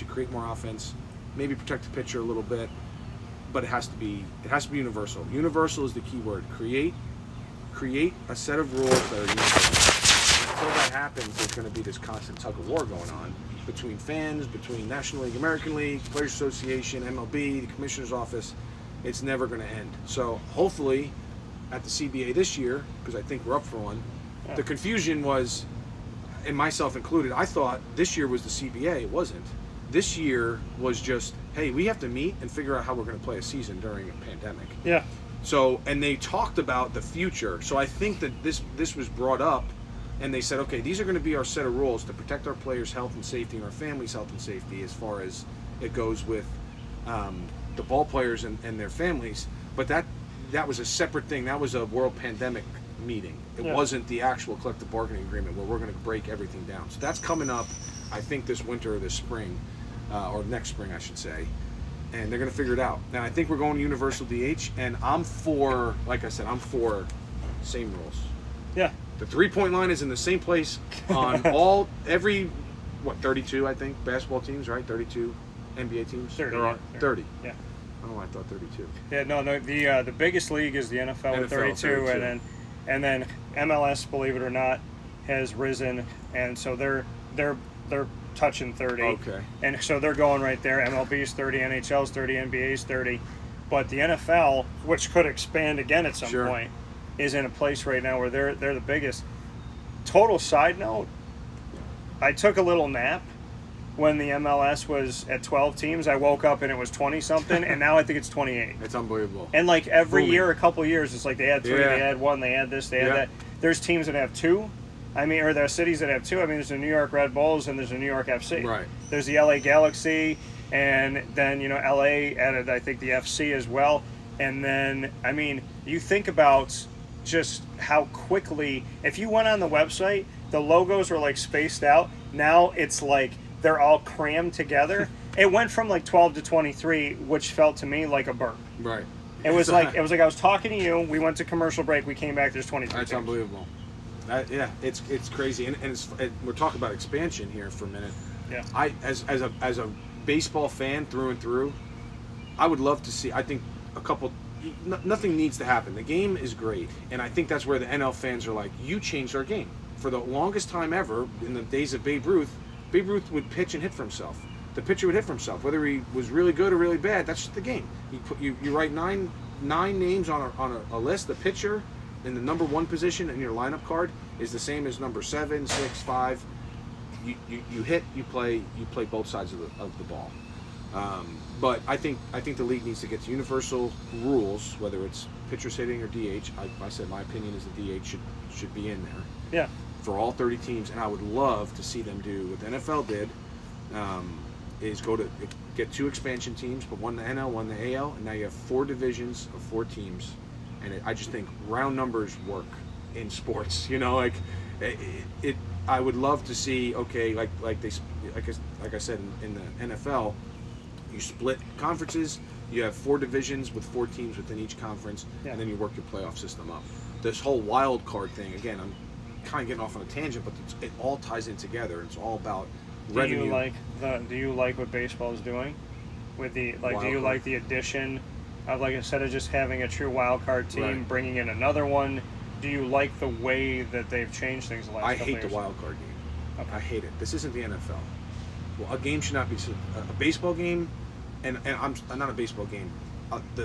to create more offense, maybe protect the pitcher a little bit, but it has to be universal. Universal is the key word. Create a set of rules that are universal. Until that happens, there's going to be this constant tug of war going on between fans, between National League, American League, Players Association, MLB, the Commissioner's Office. It's never going to end. So hopefully, at the CBA this year, because I think we're up for one, the confusion was, and myself included, I thought this year was the CBA. It wasn't. This year was just, hey, we have to meet and figure out how we're going to play a season during a pandemic. Yeah. So, and they talked about the future. So I think that this was brought up, and they said, okay, these are going to be our set of rules to protect our players' health and safety and our families' health and safety as far as it goes with the ball players and their families. But that was a separate thing. That was a world pandemic meeting. It wasn't the actual collective bargaining agreement where we're going to break everything down. So that's coming up, I think, this winter or this spring, or next spring, I should say. And they're going to figure it out. Now, I think we're going to universal DH, and I'm for, like I said, I'm for same rules. Yeah. The three-point line is in the same place on every 32, I think, basketball teams, right? 32 NBA teams? 30. There are 30. Yeah. I don't know why I thought 32. Yeah, no, the biggest league is the NFL with 32, and then MLS, believe it or not, has risen, and so they're touching 30. Okay. And so they're going right there. MLB's 30, NHL's 30, NBA's 30, but the NFL, which could expand again at some point, is in a place right now where they're the biggest. Total side note, I took a little nap when the MLS was at 12 teams. I woke up and it was 20-something, and now I think it's 28. It's unbelievable. And like every year, a couple years, it's like they had 3, they had 1, they had this, they had that. There's teams that have 2. I mean, or there are cities that have 2. I mean, there's the New York Red Bulls and there's the New York FC. Right. There's the LA Galaxy, and then, LA added, I think, the FC as well. And then, I mean, you think about just how quickly, if you went on the website, the logos were like spaced out. Now it's like they're all crammed together. It went from like 12 to 23, which felt to me like a burp. Right. It was like I was talking to you. We went to commercial break. We came back. There's 23. That's unbelievable. It's crazy, and we're talking about expansion here for a minute. Yeah. I as a baseball fan through and through, I would love to see. I think nothing needs to happen. The game is great, and I think that's where the NL fans are like, you changed our game. For the longest time ever, in the days of Babe Ruth would pitch and hit for himself. The pitcher would hit for himself, whether he was really good or really bad. That's just the game. You write nine names on a list. The pitcher in the number 1 position in your lineup card is the same as number 7, 6, 5. You hit, you play both sides of the ball. But I think the league needs to get to universal rules, whether it's pitchers hitting or DH. I said my opinion is the DH should be in there. Yeah. For all 30 teams, and I would love to see them do what the NFL did, is get 2 expansion teams, but 1 the NL, 1 the AL, and now you have 4 divisions of 4 teams, and I just think round numbers work in sports. I would love to see, okay, like I said in the NFL, you split conferences, you have 4 divisions with 4 teams within each conference, and then you work your playoff system up. This whole wild card thing, again, I'm kind of getting off on a tangent, but it all ties in together. It's all about revenue. Do you like what baseball is doing with the do you like the addition of, like, instead of just having a true wild card team, bringing in another one? Do you like the way that they've changed things the last couple years? I hate the wild card game. Okay. I hate it. This isn't the NFL. Well, a game should not be a baseball game, and I'm not a baseball game.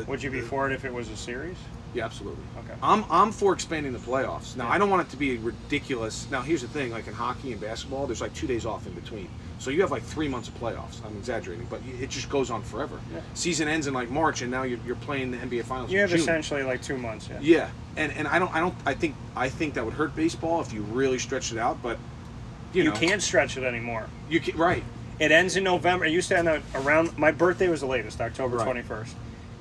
Would you be for it if it was a series? Yeah, absolutely. Okay. I'm for expanding the playoffs. Now, I don't want it to be ridiculous. Now, here's the thing: like in hockey and basketball, there's like 2 days off in between, so you have like 3 months of playoffs. I'm exaggerating, but it just goes on forever. Yeah. Season ends in like March, and now you're playing the NBA Finals. You have June. Essentially like 2 months. Yeah. Yeah, and I think that would hurt baseball if you really stretched it out, but you can't stretch it anymore. You can, right. It ends in November. It used to end around my birthday was the latest, October 21st.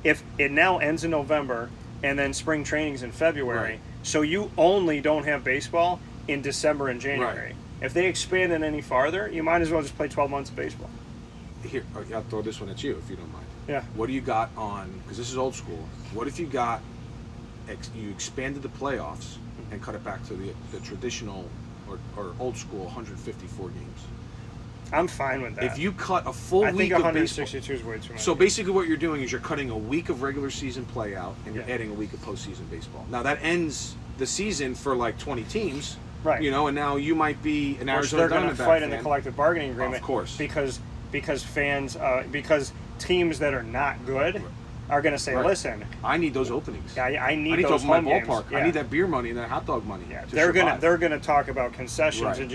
If it now ends in November, and then spring training's in February, so you only don't have baseball in December and January. Right. If they expand it any farther, you might as well just play 12 months of baseball. Here, I'll throw this one at you if you don't mind. Yeah. What do you got on? Because this is old school. What if you you expanded the playoffs and cut it back to the traditional or old school 154 games? I'm fine with that. If you cut a full I week think of 162 baseball, is way too much. so basically what you're doing is you're cutting a week of regular season play out, and you're Yeah. adding a week of postseason baseball. Now that ends the season for like 20 teams, right? You know, and now you might be an Which Arizona they're going to Diamondback fight in fan. the collective bargaining agreement, Of course. because fans, because teams that are not good are going to say, Right. "Listen, I need those openings. I need to those open my home games. ballpark. Yeah. I need that beer money and that hot dog money. Yeah, to they're survive. gonna talk about concessions Right. and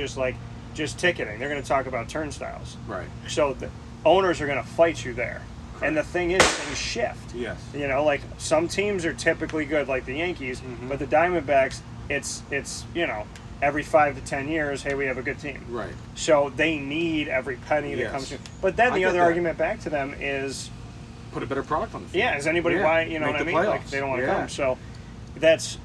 just ticketing. They're gonna talk about turnstiles. Right. So the owners are gonna fight you there. And the thing is, things shift. Yes. You know, like some teams are typically good, like the Yankees, Mm-hmm. but the Diamondbacks, it's you know, every 5 to 10 years, hey, we have a good team. Right. So they need every penny that Yes. comes through. But then I the get other that. argument back to them is, Put a better product on the field. yeah, is anybody Yeah. buying? You know Make what I the mean? Like playoffs. they don't want to Yeah. come. So that's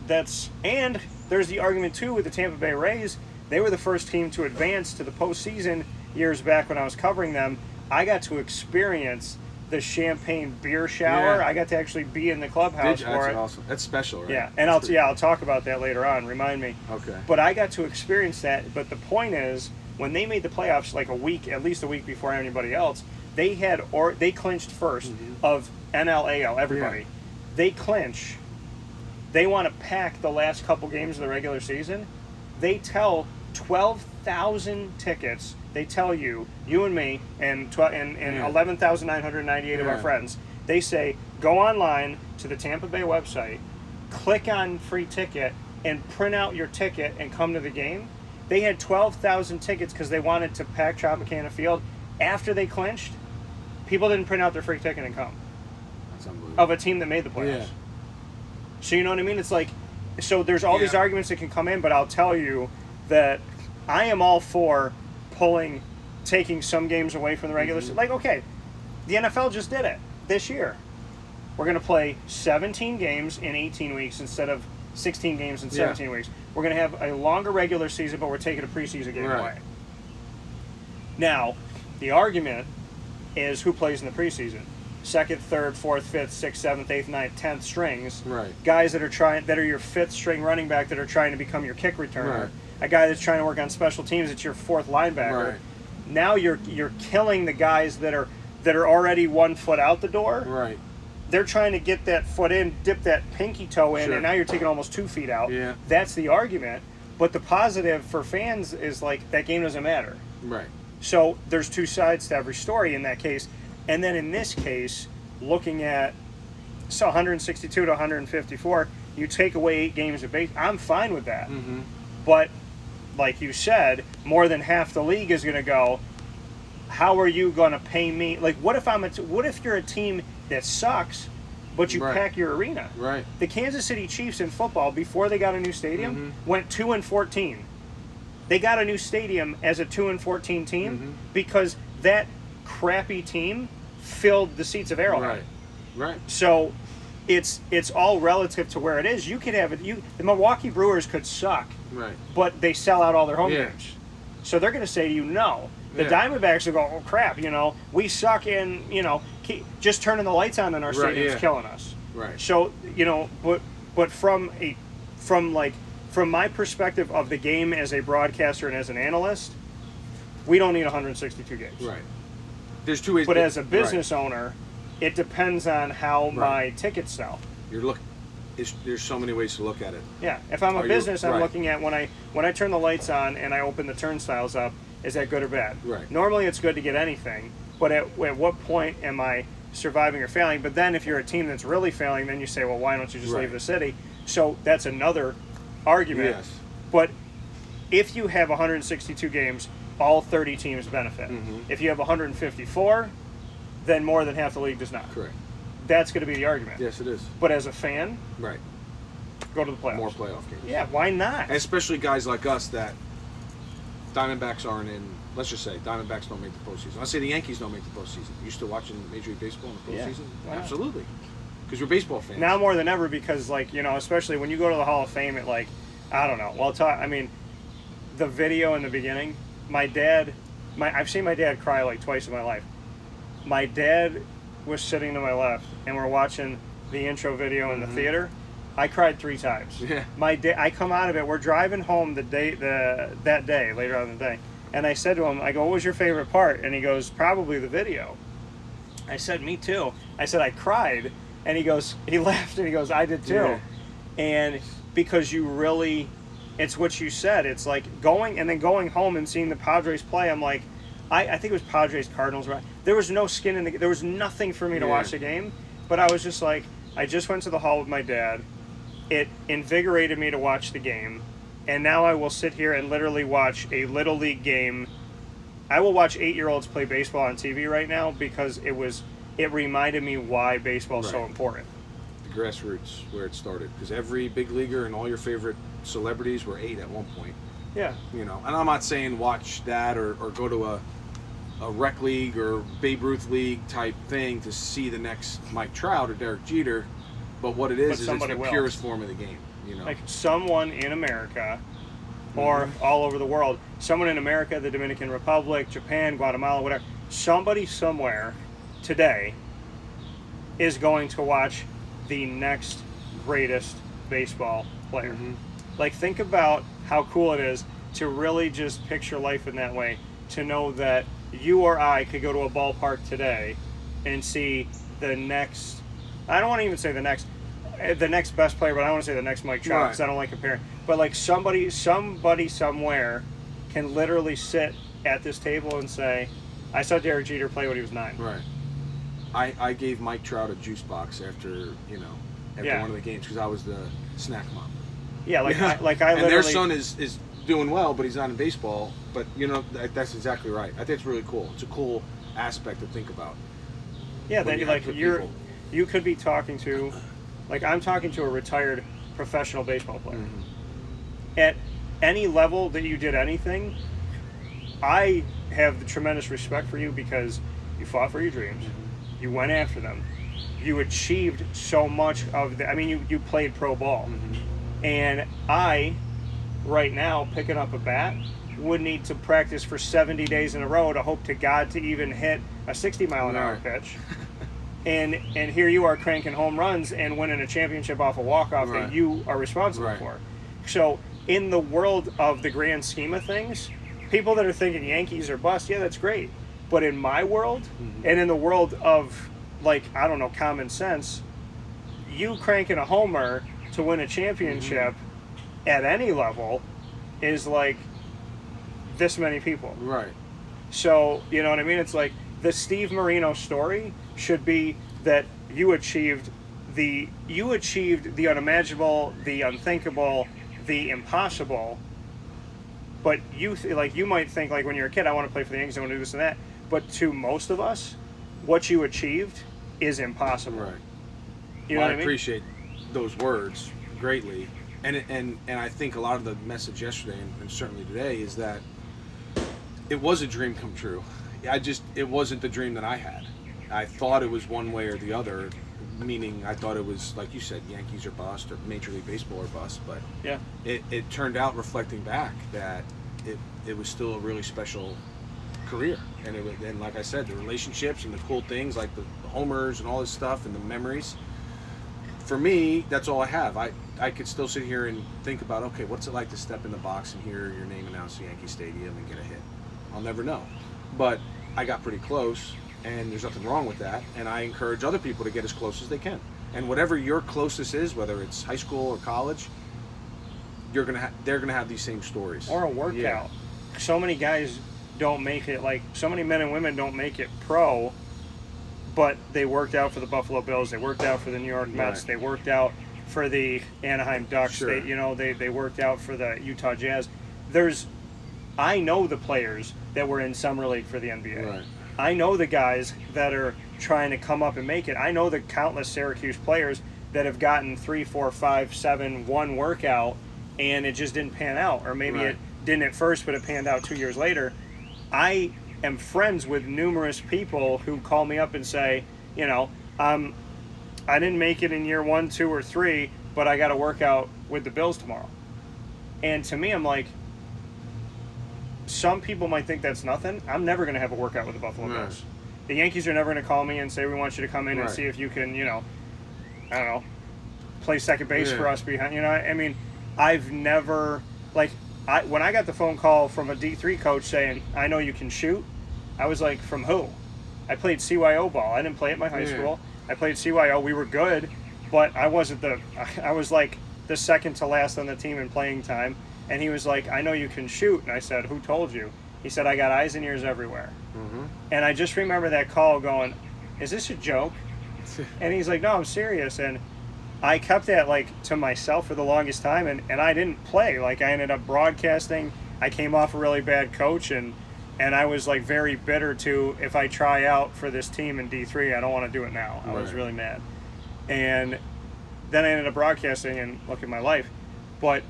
and there's the argument too with the Tampa Bay Rays. They were the first team to advance to the postseason years back when I was covering them. I got to experience the champagne beer shower. Yeah. I got to actually be in the clubhouse That's for it. awesome. That's special, right? Yeah, and I'll talk about that later on. Remind me. Okay. But I got to experience that. But the point is, when they made the playoffs, like at least a week before anybody else, they clinched 1st of NLAL. Everybody, Yeah. they clinch. They want to pack the last couple games of the regular season. They tell 12,000 tickets. They tell you and me, and Yeah. 11,998 of our Yeah. friends. They say, go online to the Tampa Bay website, click on free ticket, and print out your ticket and come to the game. They had 12,000 tickets because they wanted to pack Tropicana Field. After they clinched, people didn't print out their free ticket and come. That's unbelievable. Of a team that made the playoffs. Yeah. So you know what I mean? It's like, so there's all these Yeah. arguments that can come in, but I'll tell you that I am all for taking some games away from the regular season. Like, okay, the NFL just did it this year. We're going to play 17 games in 18 weeks instead of 16 games in 17 weeks. We're going to have a longer regular season, but we're taking a preseason game Right. away. Now, the argument is who plays in the preseason. Second, third, fourth, fifth, sixth, seventh, eighth, ninth, 10th strings. Right. Guys that are your fifth string running back that are trying to become your kick returner. Right. A guy that's trying to work on special teams that's your fourth linebacker. Right. Now you're killing the guys that are already 1 foot out the door. Right. They're trying to get that foot in, dip that pinky toe in, Sure. and now you're taking almost 2 feet out. Yeah. That's the argument. But the positive for fans is like that game doesn't matter. Right. So there's two sides to every story in that case. And then in this case, looking at 162 to 154, you take away 8 games of base. I'm fine with that. Mm-hmm. But like you said, more than half the league is going to go, how are you going to pay me? Like, what if you're a team that sucks, but you Right. pack your arena? Right. The Kansas City Chiefs in football, before they got a new stadium, went 2-14. They got a new stadium as a 2-14 team because that crappy team filled the seats of Arrowhead. Right. Right. So it's all relative to where it is. You could have it. The Milwaukee Brewers could suck, Right. but they sell out all their home Yeah. games. So they're going to say to you, no. The Yeah. Diamondbacks will go, oh crap, we suck in, just turning the lights on in our Right, stadium's yeah. killing us. Right. So, but from my perspective of the game as a broadcaster and as an analyst, we don't need 162 games. Right. There's two ways. But as a business owner, it depends on how Right. my tickets sell. There's so many ways to look at it. Yeah, if I'm a Are you- business, I'm right. looking at when I turn the lights on and I open the turnstiles up, is that good or bad? Right. Normally it's good to get anything, but at what point am I surviving or failing? But then if you're a team that's really failing, then you say, well, why don't you just Right. leave the city? So that's another argument. Yes. But if you have 162 games, all 30 teams benefit. Mm-hmm. If you have 154, then more than half the league does not. Correct. That's going to be the argument. Yes, it is. But as a fan, Right. go to the playoffs. More playoff games. Yeah, why not? And especially guys like us that Diamondbacks aren't in. Let's just say Diamondbacks don't make the postseason. I say the Yankees don't make the postseason. You still watching Major League Baseball in the Yeah. postseason? Why not? Absolutely. Because you're baseball fans. Now more than ever, because especially when you go to the Hall of Fame, it I don't know. Well, the video in the beginning, I've seen my dad cry like twice in my life. My dad was sitting to my left, and we're watching the intro video in the theater. I cried 3 times. Yeah. I come out of it. We're driving home that day later on in the day, And I said to him, I go, what was your favorite part? And he goes, probably the video. I said, me too. I said, I cried. And he laughed and he goes, I did too. Yeah. And because you really, it's what you said. It's like going home and seeing the Padres play. I'm like, I think it was Padres Cardinals. Right? There was no skin in the. There was nothing for me to watch the game. But I was just like, I just went to the hall with my dad. It invigorated me to watch the game, and now I will sit here and literally watch a little league game. I will watch 8-year-olds play baseball on TV right now because it reminded me why baseball is so important. The grassroots, where it started, because every big leaguer and all your favorite celebrities were 8 at one point. Yeah. You know, and I'm not saying watch that or go to a rec league or Babe Ruth league type thing to see the next Mike Trout or Derek Jeter, but what it is it's the purest form of the game. You know, like someone in America or all over the world, someone in America, the Dominican Republic, Japan, Guatemala, whatever, somebody somewhere today is going to watch the next greatest baseball player. Like, think about how cool it is to really just picture life in that way, to know that you or I could go to a ballpark today and see the next, I don't want to even say the next best player, but I don't want to say the next Mike Trout because I don't like comparing. But like somebody somewhere can literally sit at this table and say, I saw Derek Jeter play when he was 9. Right. I gave Mike Trout a juice box after one of the games because I was the snack mom. Yeah, I and literally. their son is doing well, but he's not in baseball. But that's exactly right. I think it's really cool. It's a cool aspect to think about. Yeah, that you could be talking to, like I'm talking to a retired professional baseball player. At any level that you did anything, I have the tremendous respect for you because you fought for your dreams, you went after them, you achieved so much of the. I mean, you played pro ball, and I, right now, picking up a bat, would need to practice for 70 days in a row to hope to God to even hit a 60-mile-an-hour pitch. And here you are cranking home runs and winning a championship off a walk-off that you are responsible for. So in the world of the grand scheme of things, people that are thinking Yankees are bust, yeah, that's great. But in my world, and in the world of, like, I don't know, common sense, you cranking a homer to win a championship at any level is like this many people. Right. So, you know what I mean? It's like the Steve Marino story should be that you achieved the unimaginable, the unthinkable, the impossible. But you might think, like, when you're a kid, I want to play for the Yankees, I want to do this and that. But to most of us, what you achieved is impossible. Right. You know what I mean? I appreciate those words greatly. And I think a lot of the message yesterday and certainly today is that it was a dream come true. It wasn't the dream that I had. I thought it was one way or the other, meaning I thought it was, like you said, Yankees or bust or Major League Baseball or bust. But it turned out, reflecting back, that it was still a really special career. And like I said, the relationships and the cool things like the homers and all this stuff and the memories. For me, that's all I have. I could still sit here and think about, okay, what's it like to step in the box and hear your name announced at Yankee Stadium and get a hit? I'll never know. But I got pretty close, and there's nothing wrong with that. And I encourage other people to get as close as they can. And whatever your closest is, whether it's high school or college, they're gonna have these same stories. Or a workout. Yeah. So many guys don't make it, like so many men and women don't make it pro, but they worked out for the Buffalo Bills, they worked out for the New York Mets, they worked out for the Anaheim Ducks, they worked out for the Utah Jazz. I know the players that were in Summer League for the NBA. Right. I know the guys that are trying to come up and make it. I know the countless Syracuse players that have gotten 3, 4, 5, 7, 1 workout, and it just didn't pan out. Or maybe it didn't at first, but it panned out 2 years later. I am friends with numerous people who call me up and say, I didn't make it in year 1, 2, or 3, but I got to work out with the Bills tomorrow. And to me, I'm like, some people might think that's nothing. I'm never going to have a workout with the Buffalo Bills. The Yankees are never going to call me and say, we want you to come in and see if you can, I don't know, play second base for us behind. I mean, I've never, like, when I got the phone call from a D3 coach saying, I know you can shoot, I was like, from who? I played CYO ball. I didn't play at my high school. I played CYO. We were good, but I was like the second to last on the team in playing time. And he was like, I know you can shoot. And I said, who told you? He said, I got eyes and ears everywhere. Mm-hmm. And I just remember that call going, is this a joke? And he's like, no, I'm serious. And I kept that like to myself for the longest time, and I didn't play. Like, I ended up broadcasting. I came off a really bad coach, and I was like very bitter to, if I try out for this team in D3, I don't want to do it now. I was really mad. And then I ended up broadcasting, and look at my life. But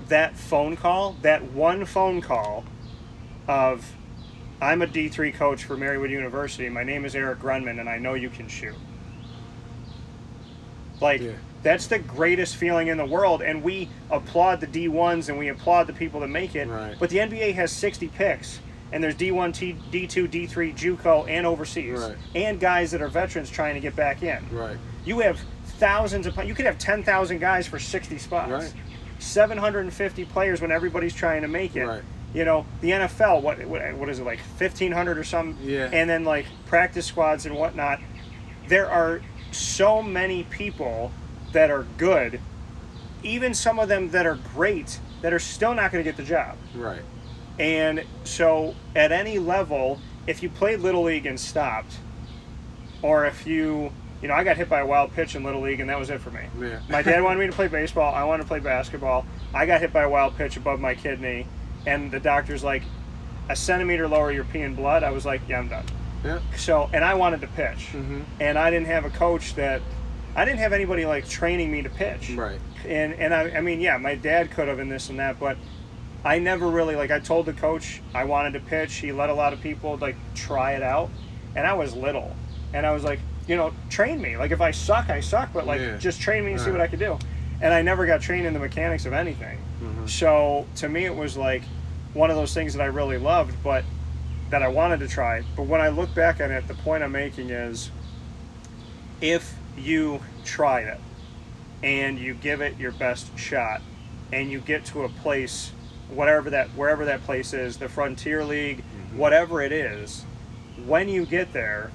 that phone call, that one phone call of, I'm a D3 coach for Marywood University, my name is Eric Grunman, and I know you can shoot. Like, that's the greatest feeling in the world, and we applaud the D1s and we applaud the people that make it. Right. But the NBA has 60 picks, and there's D1, D2, D3, JUCO, and overseas, and guys that are veterans trying to get back in. Right. You have thousands of, you could have 10,000 guys for 60 spots. Right. 750 players when everybody's trying to make it. Right. You know, the NFL, what is it, like 1,500 or something? Yeah. And then like practice squads and whatnot. There are so many people that are good, even some of them that are great, that are still not going to get the job. Right. And so at any level, if you played Little League and stopped, or if you know, I got hit by a wild pitch in Little League and that was it for me. Yeah. My dad wanted me to play baseball. I wanted to play basketball. I got hit by a wild pitch above my kidney, and the doctor's like, a centimeter lower, you're peeing blood. I was like, yeah, I'm done. Yeah. So, and I wanted to pitch. Mm-hmm. And I didn't have a coach I didn't have anybody like training me to pitch. Right. And I mean, yeah, my dad could have and this and that, but I never really, like, I told the coach I wanted to pitch. He let a lot of people like try it out, and I was little, and I was like, you know, train me. Like, if I suck, I suck, but like, just train me and see what I could do. And I never got trained in the mechanics of anything. Mm-hmm. So to me, it was like one of those things that I really loved, but that I wanted to try. But when I look back on it, the point I'm making is, if you try it and you give it your best shot and you get to a place, wherever that place is, the Frontier League, whatever it is, when you get there,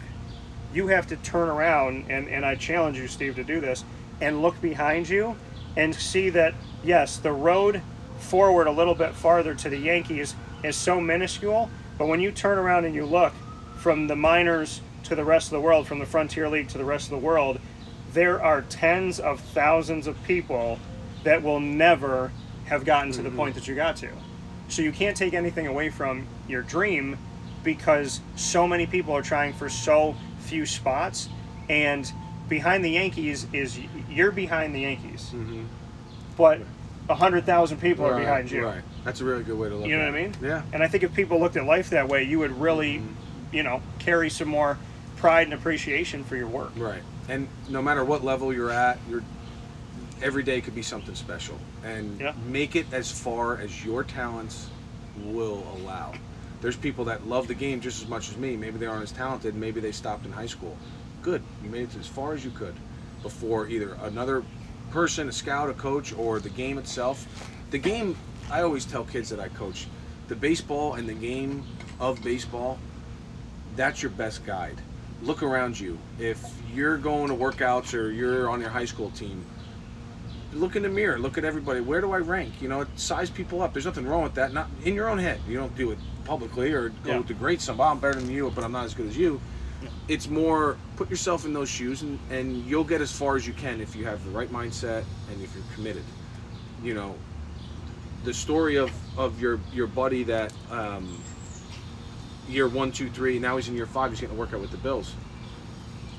you have to turn around, and I challenge you, Steve, to do this, and look behind you and see that, yes, the road forward a little bit farther to the Yankees is so minuscule, but when you turn around and you look from the minors to the rest of the world, from the Frontier League to the rest of the world, there are tens of thousands of people that will never have gotten to the point that you got to. So you can't take anything away from your dream, because so many people are trying for so few spots, and behind the Yankees is, you're behind the Yankees, but 100,000 people are behind you. Right. That's a really good way to look at it. You know what I mean? Yeah. And I think if people looked at life that way, you would really, you know, carry some more pride and appreciation for your work. Right. And no matter what level you're at, every day could be something special. And make it as far as your talents will allow. There's people that love the game just as much as me. Maybe they aren't as talented. Maybe they stopped in high school. Good. You made it as far as you could before either another person, a scout, a coach, or the game itself. The game, I always tell kids that I coach, the baseball and the game of baseball, that's your best guide. Look around you. If you're going to workouts or you're on your high school team, look in the mirror. Look at everybody. Where do I rank? You know, size people up. There's nothing wrong with that. Not in your own head. You don't do it publicly or go to grade somebody. I'm better than you, but I'm not as good as you. It's more, put yourself in those shoes, and you'll get as far as you can if you have the right mindset and if you're committed. You know, the story of your buddy that year 1, 2, 3, now he's in year 5, he's getting to work out with the Bills.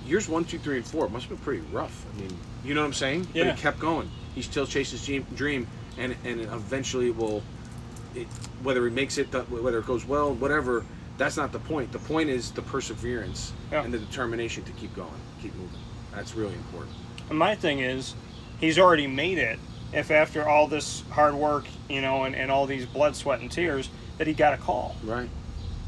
Years 1, 2, 3, and 4 must have been pretty rough. I mean, you know what I'm saying? Yeah. But he kept going. He still chases his dream, and eventually whether he makes it, whether it goes well, whatever, that's not the point. The point is the perseverance and the determination to keep going, keep moving. That's really important. And my thing is, he's already made it. If after all this hard work, you know, and all these blood, sweat, and tears, that he got a call. Right.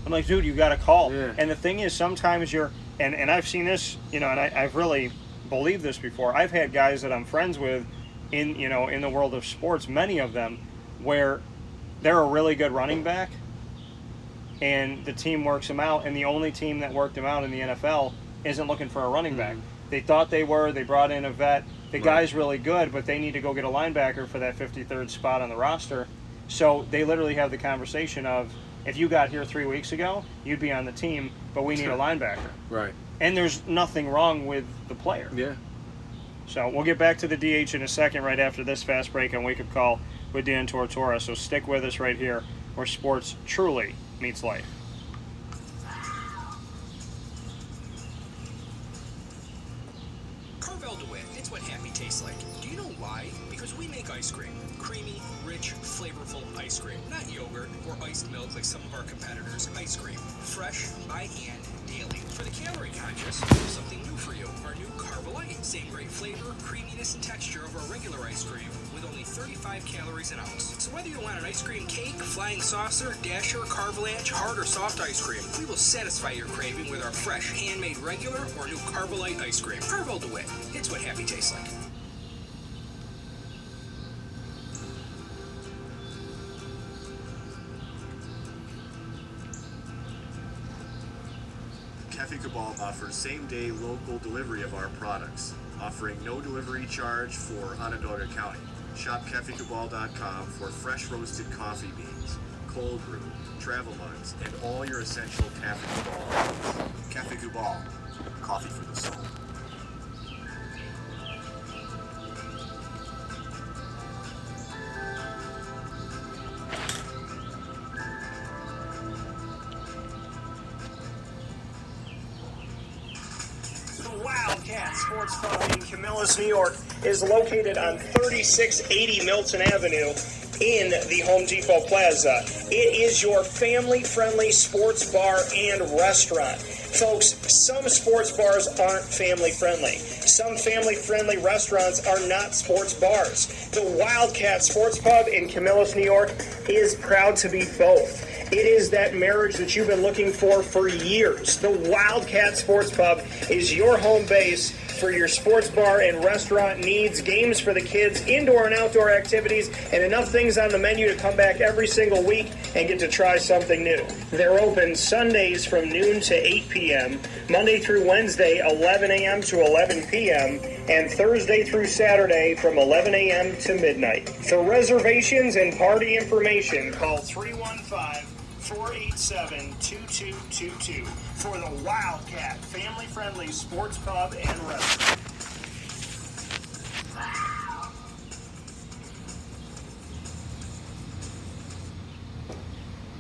I'm like, dude, you got a call. Yeah. And the thing is, sometimes and I've seen this, you know, and I've really believed this before. I've had guys that I'm friends with in the world of sports, many of them, where they're a really good running back, and the team works him out, and the only team that worked him out in the NFL isn't looking for a running back. They thought they were. They brought in a vet. The guy's really good, but they need to go get a linebacker for that 53rd spot on the roster. So they literally have the conversation of, if you got here 3 weeks ago, you'd be on the team, but we need a linebacker. Right. And there's nothing wrong with the player. Yeah. So we'll get back to the DH in a second right after this fast break on Wake Up Call with Dan Tortora. So stick with us right here where sports truly meets life. Carvel DeWitt, it's what happy tastes like. Do you know why? Because we make ice cream. Creamy, rich, flavorful ice cream. Not yogurt or iced milk like some of our competitors. Ice cream. Fresh, by hand, daily. For the calorie conscious, something new for you. Our new Carvelite. Same great flavor, creaminess, and texture of our regular ice cream with only 35 calories an ounce. So whether you want an ice cream cake, flying saucer, dasher, carvalanche, hard or soft ice cream, we will satisfy your craving with our fresh, handmade regular or new Carvelite ice cream. Carvel DeWitt. It's what happy tastes like. Cafe Cabal offers same-day local delivery of our products, offering no delivery charge for Onondaga County. Shop cafecabal.com for fresh roasted coffee beans, cold brew, travel mugs, and all your essential Cafe Cabal needs. Cafe Cabal, coffee for the soul. Wildcat Sports Pub in Camillus, New York is located on 3680 Milton Avenue in the Home Depot Plaza. It is your family-friendly sports bar and restaurant. Folks, some sports bars aren't family-friendly. Some family-friendly restaurants are not sports bars. The Wildcat Sports Pub in Camillus, New York is proud to be both. It is that marriage that you've been looking for years. The Wildcat Sports Pub is your home base for your sports bar and restaurant needs, games for the kids, indoor and outdoor activities, and enough things on the menu to come back every single week and get to try something new. They're open Sundays from noon to 8 p.m., Monday through Wednesday, 11 a.m. to 11 p.m., and Thursday through Saturday from 11 a.m. to midnight. For reservations and party information, call 315-487-2222 for the Wildcat family-friendly sports pub and restaurant.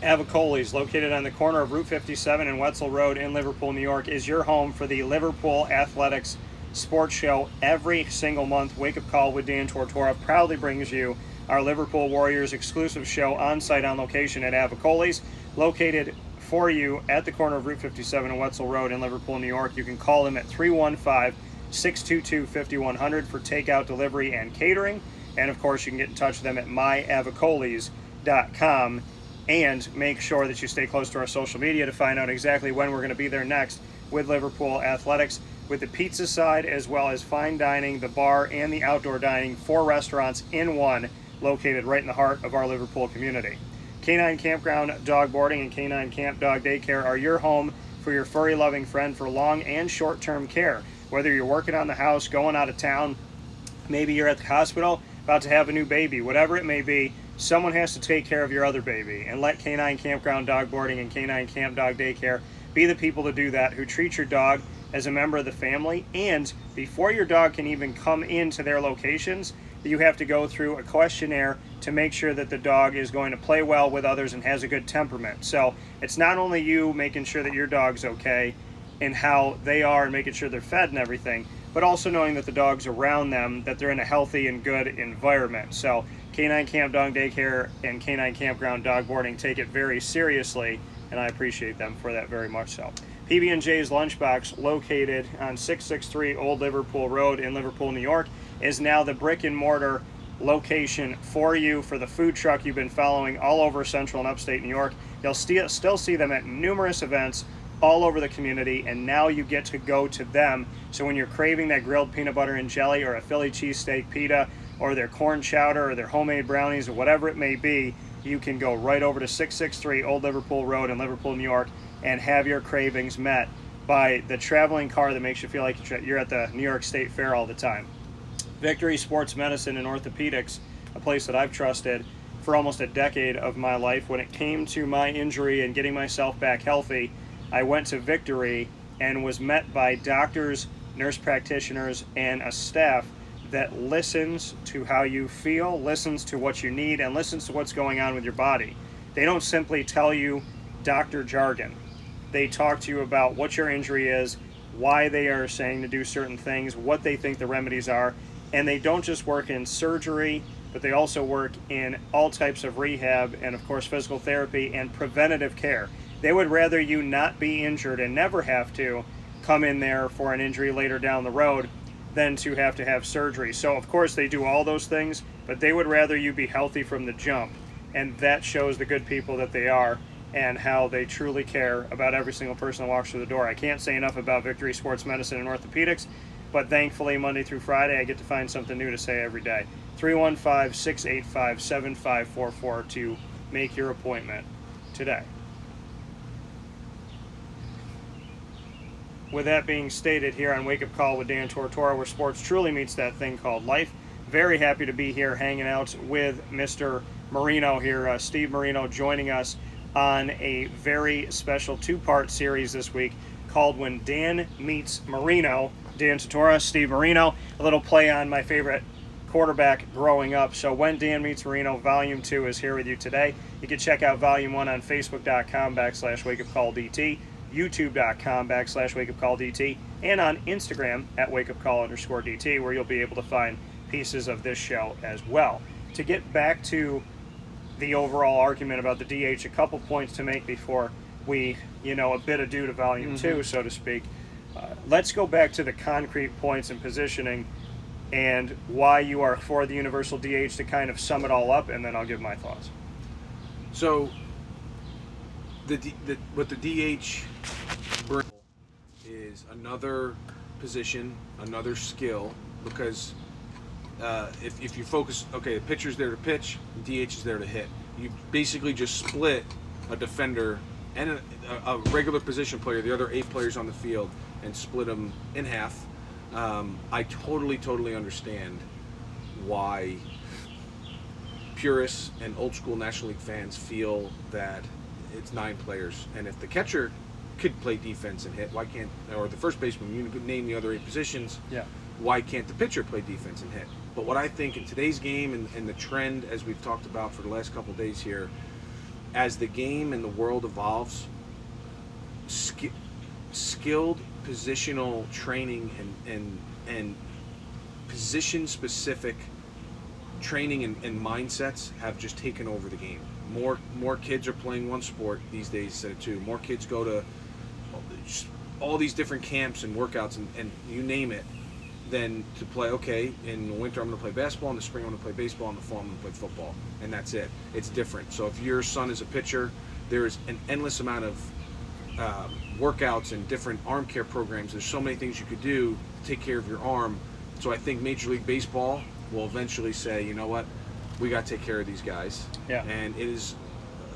Avicoli's, located on the corner of Route 57 and Wetzel Road in Liverpool, New York, is your home for the Liverpool Athletics Sports Show every single month. Wake Up Call with Dan Tortora proudly brings you our Liverpool Warriors exclusive show on site on location at Avicoli's, located for you at the corner of Route 57 and Wetzel Road in Liverpool, New York. You can call them at 315-622-5100 for takeout, delivery, and catering. And of course, you can get in touch with them at myavicolis.com. And make sure that you stay close to our social media to find out exactly when we're going to be there next with Liverpool Athletics, with the pizza side as well as fine dining, the bar, and the outdoor dining, 4 restaurants in one, located right in the heart of our Liverpool community. Canine Campground Dog Boarding and Canine Camp Dog Daycare are your home for your furry-loving friend for long and short-term care. Whether you're working on the house, going out of town, maybe you're at the hospital, about to have a new baby, whatever it may be, someone has to take care of your other baby, and let Canine Campground Dog Boarding and Canine Camp Dog Daycare be the people to do that, who treat your dog as a member of the family. And before your dog can even come into their locations, you have to go through a questionnaire to make sure that the dog is going to play well with others and has a good temperament. So it's not only you making sure that your dog's okay and how they are and making sure they're fed and everything, but also knowing that the dogs around them, that they're in a healthy and good environment. So Canine Camp Dog Daycare and Canine Campground Dog Boarding take it very seriously, and I appreciate them for that very much so. PB&J's Lunchbox, located on 663 Old Liverpool Road in Liverpool, New York, is now the brick and mortar location for you for the food truck you've been following all over Central and Upstate New York. You'll still see them at numerous events all over the community, and now you get to go to them. So when you're craving that grilled peanut butter and jelly, or a Philly cheesesteak pita, or their corn chowder, or their homemade brownies, or whatever it may be, you can go right over to 663 Old Liverpool Road in Liverpool, New York, and have your cravings met by the traveling car that makes you feel like you're at the New York State Fair all the time. Victory Sports Medicine and Orthopedics, a place that I've trusted for almost a decade of my life. When it came to my injury and getting myself back healthy, I went to Victory and was met by doctors, nurse practitioners, and a staff that listens to how you feel, listens to what you need, and listens to what's going on with your body. They don't simply tell you doctor jargon. They talk to you about what your injury is, why they are saying to do certain things, what they think the remedies are, and they don't just work in surgery, but they also work in all types of rehab and, of course, physical therapy and preventative care. They would rather you not be injured and never have to come in there for an injury later down the road than to have surgery. So, of course, they do all those things, but they would rather you be healthy from the jump. And that shows the good people that they are and how they truly care about every single person that walks through the door. I can't say enough about Victory Sports Medicine and Orthopedics, but thankfully, Monday through Friday, I get to find something new to say every day. 315-685-7544 to make your appointment today. With that being stated, here on Wake Up Call with Dan Tortora, where sports truly meets that thing called life, very happy to be here hanging out with Mr. Marino here, Steve Marino, joining us on a very special two-part series this week called When Dan Meets Marino. Dan Tortora, Steve Marino, a little play on my favorite quarterback growing up. So When Dan Meets Marino, Volume 2 is here with you today. You can check out Volume 1 on Facebook.com/WakeUpCallDT, YouTube.com/WakeUpCallDT, and on Instagram at WakeUpCall_DT, where you'll be able to find pieces of this show as well. To get back to the overall argument about the DH, a couple points to make before we, a bit ado to Volume 2, so to speak. Let's go back to the concrete points and positioning and why you are for the universal DH to kind of sum it all up, and then I'll give my thoughts. So, what the DH brings is another position, another skill, because if you focus, the pitcher's there to pitch, DH is there to hit. You basically just split a defender and a regular position player, the other 8 players on the field, and split them in half. I totally understand why purists and old school National League fans feel that it's 9 players, and if the catcher could play defense and hit, why can't, or the first baseman, you could name the other 8 positions, why can't the pitcher play defense and hit? But what I think in today's game and the trend, as we've talked about for the last couple of days here, as the game and the world evolves, skilled positional training and position-specific training and mindsets have just taken over the game. More kids are playing one sport these days instead of 2. More kids go to all these different camps and workouts and you name it, than to play, in the winter I'm going to play basketball, in the spring I'm going to play baseball, in the fall I'm going to play football. And that's it. It's different. So if your son is a pitcher, there's an endless amount of workouts and different arm care programs. There's so many things you could do to take care of your arm. So I think Major League Baseball will eventually say, you know what, we got to take care of these guys. Yeah. And it is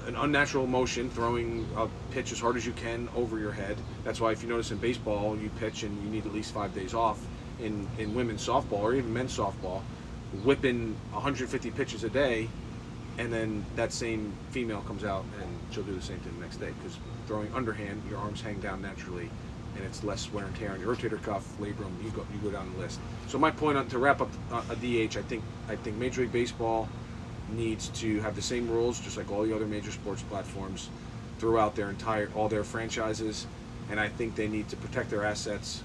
an unnatural motion, throwing a pitch as hard as you can over your head. That's why if you notice in baseball, you pitch and you need at least 5 days off. In women's softball or even men's softball, whipping 150 pitches a day, and then that same female comes out and she'll do the same thing the next day, because throwing underhand, your arms hang down naturally and it's less wear and tear on your rotator cuff, labrum, you go down the list. So my point to wrap up a DH, I think Major League Baseball needs to have the same rules, just like all the other major sports platforms, throughout all their franchises, and I think they need to protect their assets.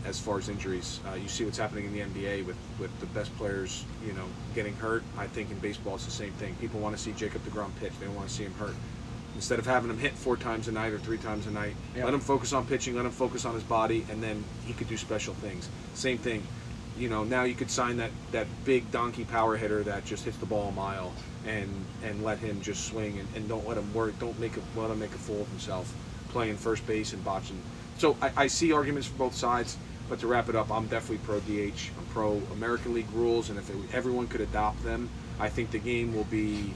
As far as injuries, you see what's happening in the NBA with the best players, getting hurt. I think in baseball it's the same thing. People want to see Jacob deGrom pitch. They don't want to see him hurt. Instead of having him hit 4 times a night or 3 times a night, let him focus on pitching, let him focus on his body, and then he could do special things. Same thing. Now you could sign that big donkey power hitter that just hits the ball a mile and let him just swing and don't let him work. Let him make a fool of himself playing first base and botching. So I see arguments for both sides, but to wrap it up, I'm definitely pro DH. I'm pro American League rules, and if everyone could adopt them, I think the game will be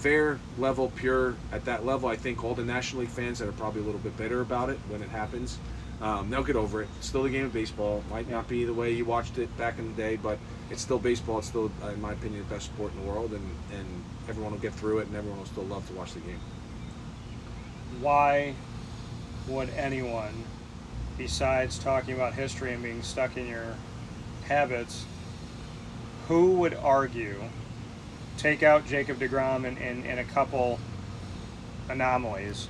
fair, level, pure. At that level, I think all the National League fans that are probably a little bit bitter about it when it happens, they'll get over it. It's still a game of baseball. Might not be the way you watched it back in the day, but it's still baseball. It's still, in my opinion, the best sport in the world, and everyone will get through it, and everyone will still love to watch the game. Why would anyone, besides talking about history and being stuck in your habits, who would argue, take out Jacob deGrom and a couple anomalies,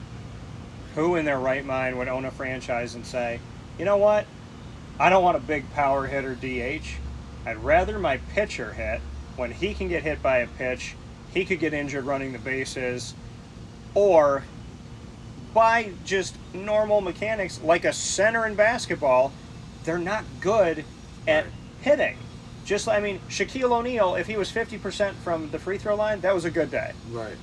who in their right mind would own a franchise and say, you know what, I don't want a big power hitter DH. I'd rather my pitcher hit. When he can get hit by a pitch, he could get injured running the bases, or by just normal mechanics, like a center in basketball, they're not good at hitting. Just, I mean, Shaquille O'Neal, if he was 50% from the free throw line, that was a good day. Right.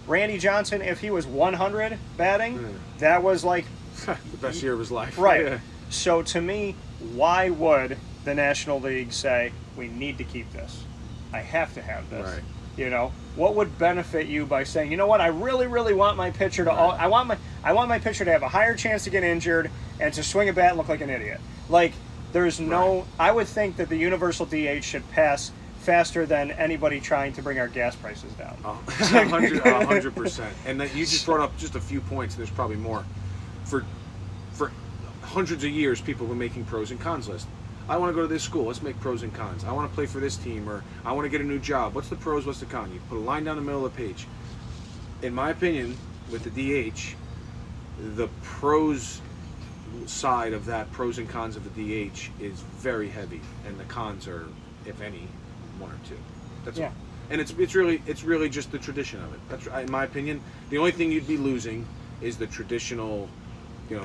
Randy Johnson, if he was 100 batting, that was like the best year of his life. Right. Yeah. So to me, why would the National League say, we need to keep this? I have to have this. Right. You know, what would benefit you by saying, you know what, I really, really want my pitcher to I want my pitcher to have a higher chance to get injured and to swing a bat and look like an idiot. Like, there's no, I would think that the universal DH should pass faster than anybody trying to bring our gas prices down. 100%. And that you just brought up just a few points. There's probably more. For hundreds of years, people were making pros and cons lists. I want to go to this school. Let's make pros and cons. I want to play for this team, or I want to get a new job. What's the pros? What's the con? You put a line down the middle of the page. In my opinion, with the DH, the pros side of that, pros and cons of the DH, is very heavy, and the cons are, if any, one or two. That's all. And it's really just the tradition of it. That's, in my opinion, the only thing you'd be losing is the traditional,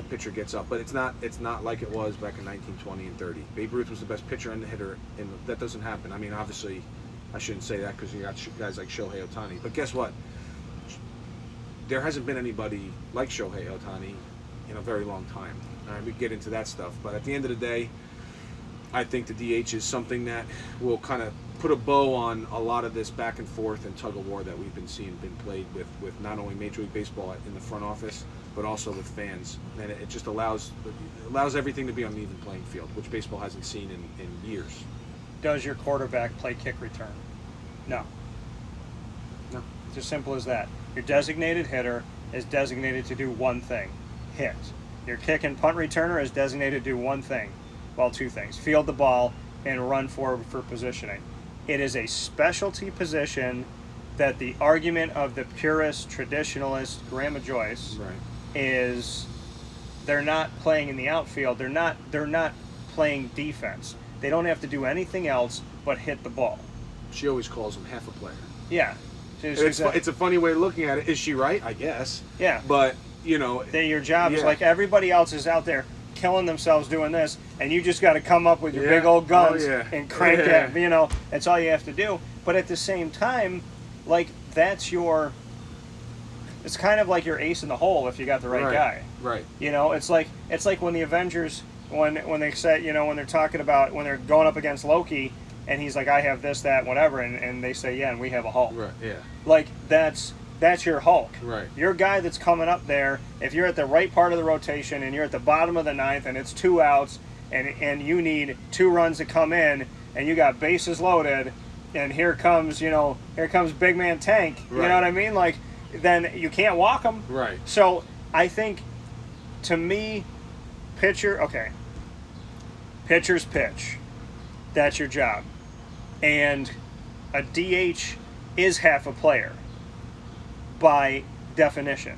pitcher gets up, but it's not like it was back in 1920 and 30. Babe Ruth was the best pitcher and hitter, and that doesn't happen. I mean, obviously, I shouldn't say that because you got guys like Shohei Ohtani, but guess what? There hasn't been anybody like Shohei Ohtani in a very long time. All right, we get into that stuff, but at the end of the day, I think the DH is something that will kind of put a bow on a lot of this back and forth and tug of war that we've been seeing been played with not only Major League Baseball in the front office, but also with fans. And it just allows everything to be on an even playing field, which baseball hasn't seen in years. Does your quarterback play kick return? No. It's as simple as that. Your designated hitter is designated to do one thing, hit. Your kick and punt returner is designated to do one thing, well, two things, field the ball and run forward for positioning. It is a specialty position that the argument of the purist traditionalist Grandma Joyce is they're not playing in the outfield. They're not playing defense. They don't have to do anything else but hit the ball. She always calls him half a player. Yeah. It's a funny way of looking at it. Is she right? I guess. Yeah. But, your job is like everybody else is out there killing themselves doing this, and you just got to come up with your big old guns and crank it. That's all you have to do. But at the same time, like, it's kind of like your ace in the hole if you got the right guy. Right. It's like when the Avengers, when they say, when they're talking about, when they're going up against Loki, and he's like, I have this, that, whatever, and they say, yeah, and we have a Hulk. Right. Yeah. Like, that's your Hulk. Right. Your guy that's coming up there, if you're at the right part of the rotation and you're at the bottom of the ninth and it's 2 outs and you need 2 runs to come in and you got bases loaded and here comes big man Tank, you know what I mean? Like, then you can't walk him. Right. So I think, to me, pitcher's pitch. That's your job. And a DH is half a player by definition.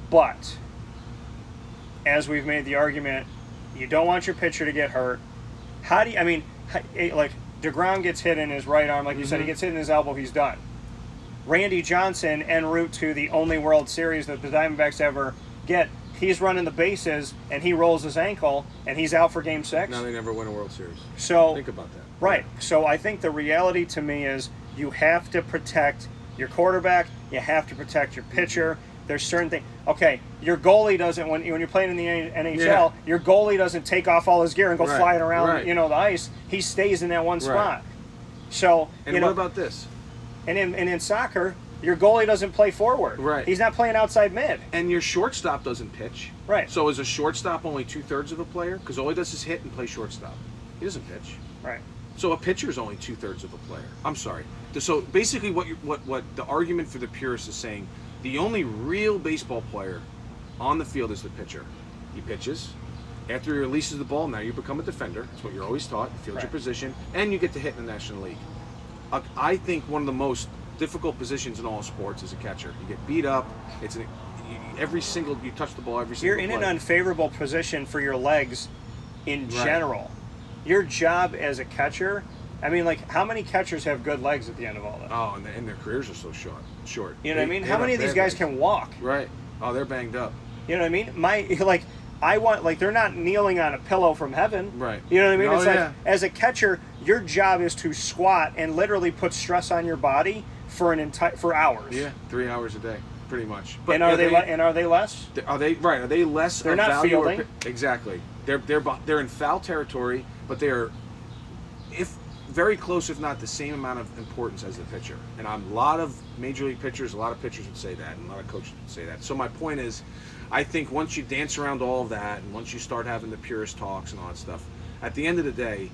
But as we've made the argument, you don't want your pitcher to get hurt. Like DeGrom gets hit in his right arm, like you said, he gets hit in his elbow, he's done. Randy Johnson, en route to the only World Series that the Diamondbacks ever get, he's running the bases and he rolls his ankle and he's out for Game 6. Now they never win a World Series. So think about that. Right. So I think the reality to me is you have to protect your quarterback. You have to protect your pitcher. There's certain things. Okay, your goalie doesn't, when you're playing in the NHL, your goalie doesn't take off all his gear and go flying around, the ice. He stays in that one spot. So, and what about this? And in soccer, Your goalie doesn't play forward. Right. He's not playing outside mid. And your shortstop doesn't pitch. Right. So is a shortstop only 2/3 of a player? Because all he does is hit and play shortstop. He doesn't pitch. Right. So a pitcher is only 2/3 of a player. I'm sorry. So basically, what the argument for the purist is saying, the only real baseball player on the field is the pitcher. He pitches. After he releases the ball, now you become a defender. That's what you're always taught. You field your position, and you get to hit in the National League. I think one of the most difficult positions in all sports is a catcher. You get beat up. You touch the ball every single You're in play. an unfavorable position for your legs in general. Your job as a catcher, I mean, like, how many catchers have good legs at the end of all that? Oh, and their careers are so short. You know what I mean? How many of these guys can walk? Right. Oh, they're banged up. You know what I mean? They're not kneeling on a pillow from heaven. Right. You know what I mean? Oh, It's yeah. like, as a catcher, your job is to squat and literally put stress on your body for for hours. Yeah, 3 hours a day, pretty much. And are they less? Are they right? Are they less? They're of not value fielding. Exactly. They're in foul territory, but they're very close, if not the same amount of importance as the pitcher. And a lot of major league pitchers, a lot of pitchers would say that, and a lot of coaches would say that. So my point is, I think once you dance around all of that, and once you start having the purist talks and all that stuff, at the end of the day,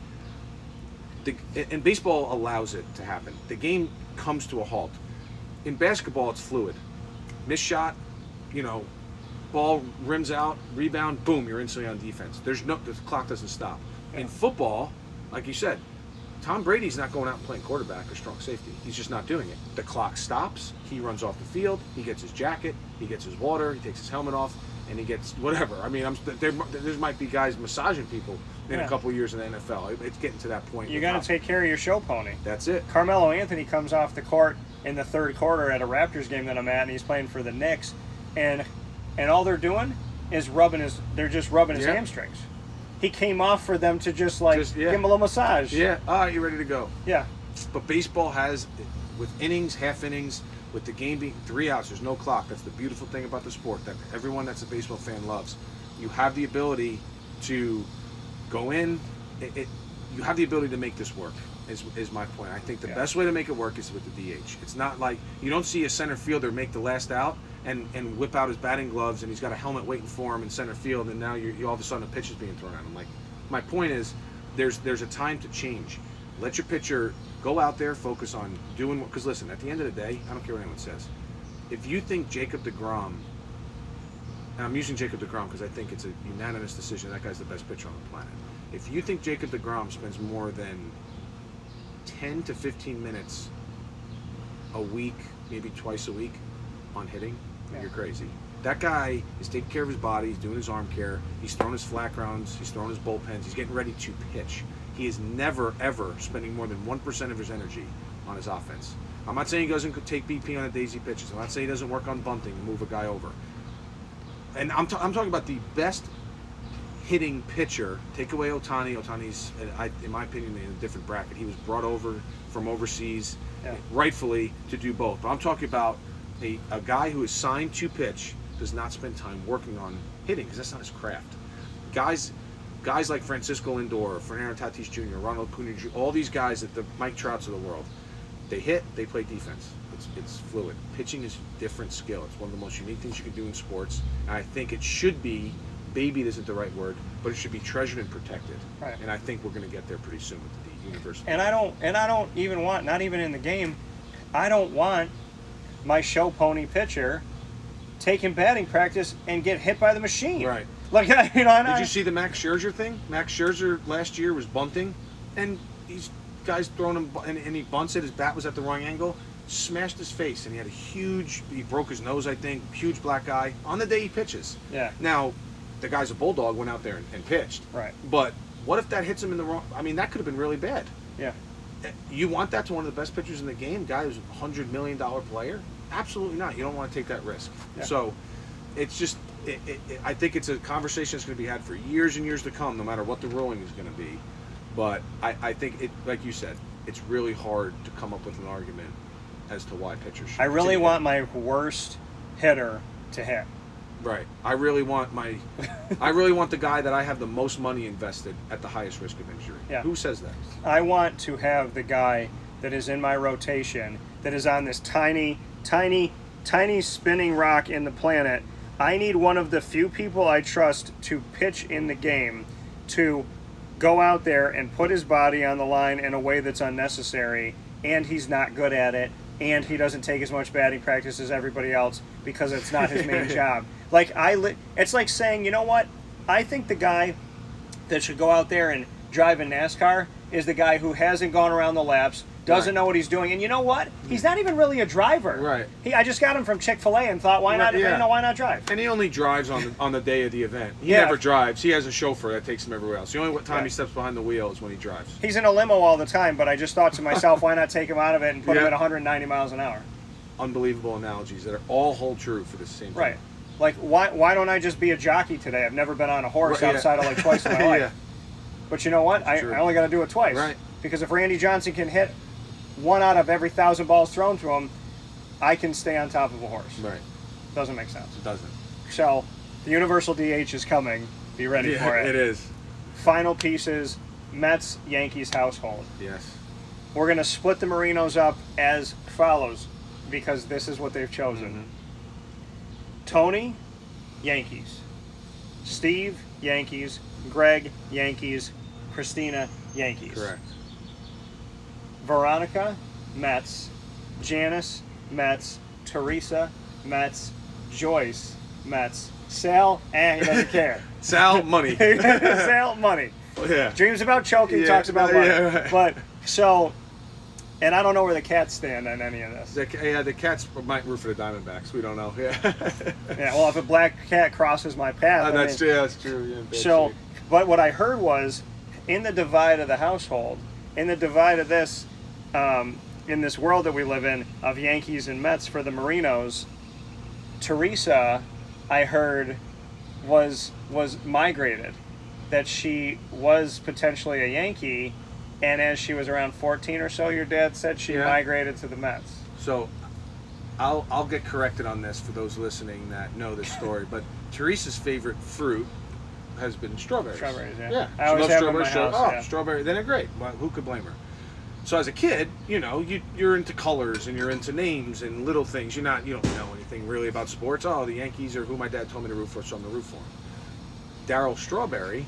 and baseball allows it to happen. The game comes to a halt. In basketball, it's fluid. Miss shot, ball rims out, rebound, boom, you're instantly on defense. The clock doesn't stop. In football, like you said, Tom Brady's not going out and playing quarterback or strong safety. He's just not doing it. The clock stops. He runs off the field. He gets his jacket. He gets his water. He takes his helmet off, and he gets whatever. I mean, there might be guys massaging people in a couple of years in the NFL. It's getting to that point. You got to take care of your show pony. That's it. Carmelo Anthony comes off the court in the third quarter at a Raptors game that I'm at, and he's playing for the Knicks, and all they're doing is rubbing his hamstrings. He came off for them to just give him a little massage. Yeah. You're ready to go. Yeah. But baseball has, with innings, half innings, with the game being 3 outs, there's no clock. That's the beautiful thing about the sport that everyone that's a baseball fan loves. You have the ability to go in. You have the ability to make this work. Is my point. I think the best way to make it work is with the DH. It's not like you don't see a center fielder make the last out and whip out his batting gloves and he's got a helmet waiting for him in center field, and now you all of a sudden a pitch is being thrown at him. Like, my point is, there's a time to change. Let your pitcher go out there, focus on doing what. Because listen, at the end of the day, I don't care what anyone says. If you think Jacob deGrom, and I'm using Jacob deGrom because I think it's a unanimous decision, that guy's the best pitcher on the planet. If you think Jacob deGrom spends more than 10 to 15 minutes a week, maybe twice a week, on hitting, you're crazy. That guy is taking care of his body, he's doing his arm care, he's throwing his flat grounds, he's throwing his bullpens, he's getting ready to pitch. He is never, ever spending more than 1% of his energy on his offense. I'm not saying he doesn't take BP on a daisy pitches. I'm not saying he doesn't work on bunting and move a guy over. And I'm talking about the best hitting pitcher. Take away Ohtani. Ohtani's, in my opinion, in a different bracket. He was brought over from overseas, rightfully, to do both. But I'm talking about a guy who is signed to pitch, does not spend time working on hitting because that's not his craft. Guys like Francisco Lindor, Fernando Tatis Jr., Ronald Acuna Jr., all these guys at the Mike Trouts of the world, they hit, they play defense. It's fluid. Pitching is a different skill. It's one of the most unique things you can do in sports. And I think it should be, babied isn't the right word, but it should be treasured and protected. Right. And I think we're going to get there pretty soon with the university. And I don't even want, not even in the game, I don't want my show pony pitcher taking batting practice and get hit by the machine. Right. Like, Did you see the Max Scherzer thing? Max Scherzer last year was bunting, and these guys throwing him, and he bunts it. His bat was at the wrong angle, smashed his face, and he had he broke his nose, I think, huge black eye on the day he pitches. Yeah. Now, the guy's a bulldog, went out there and pitched. Right. But what if that hits him in the wrong? I mean, that could have been really bad. Yeah. You want that to one of the best pitchers in the game, guy who's a $100 million player? Absolutely not. You don't want to take that risk. Yeah. So, it's just. I think it's a conversation that's going to be had for years and years to come, no matter what the ruling is going to be. But I think it, like you said, it's really hard to come up with an argument as to why pitchers should. I really want my worst hitter to hit. Right. I really want the guy that I have the most money invested at the highest risk of injury. Yeah. Who says that? I want to have the guy that is in my rotation that is on this tiny, tiny, tiny spinning rock in the planet. I need one of the few people I trust to pitch in the game to go out there and put his body on the line in a way that's unnecessary, and he's not good at it, and he doesn't take as much batting practice as everybody else because it's not his main job. Like it's like saying, you know what? I think the guy that should go out there and drive in NASCAR is the guy who hasn't gone around the laps, doesn't know what he's doing, and you know what? He's not even really a driver. Right. I just got him from Chick-fil-A and thought, why not? Yeah. Why not drive? And he only drives on the day of the event. He Yeah. never drives. He has a chauffeur that takes him everywhere else. The only time Yeah. he steps behind the wheel is when he drives. He's in a limo all the time, but I just thought to myself, why not take him out of it and put him Yeah. at 190 miles an hour? Unbelievable analogies that are all hold true for the same thing. Right. Like, why don't I just be a jockey today? I've never been on a horse Right, yeah. outside of like twice in my life. Yeah. But you know what? I True. only got to do it twice. Right. Because if Randy Johnson can hit 1 out of every 1,000 balls thrown to him, I can stay on top of a horse. Right. Doesn't make sense. It doesn't. So, the universal DH is coming. Be ready for it. It is. Final pieces, Mets, Yankees household. Yes. We're going to split the Marinos up as follows because this is what they've chosen. Mm-hmm. Tony, Yankees. Steve, Yankees. Greg, Yankees. Christina, Yankees. Correct. Veronica, Mets. Janice, Mets. Teresa, Mets. Joyce, Mets. Sal, he doesn't care. Sal, money. Sal, money. Yeah. Dreams about choking, Yeah, talks about money. yeah, right. But, so, and I don't know where the Cats stand on any of this. The Cats might root for the Diamondbacks. We don't know. Yeah. Yeah, well, if a black cat crosses my path, That's true. Yeah, bad so, shape. but what I heard was, in the divide of the household, in the divide of this, in this world that we live in, of Yankees and Mets for the Marinos, Teresa, I heard, was migrated. That she was potentially a Yankee, and as she was around 14 or so, your dad said she Yeah. migrated to the Mets. So, I'll get corrected on this for those listening that know this story. But Teresa's favorite fruit has been strawberries. Strawberries, yeah. Yeah. I She always loves have them in my strawberries. house, Oh, yeah. strawberry. Then they're great. Well, who could blame her? So as a kid, you're into colors and you're into names and little things. You don't know anything really about sports. Oh, the Yankees are who my dad told me to root for, so I'm going to root for them. Darryl Strawberry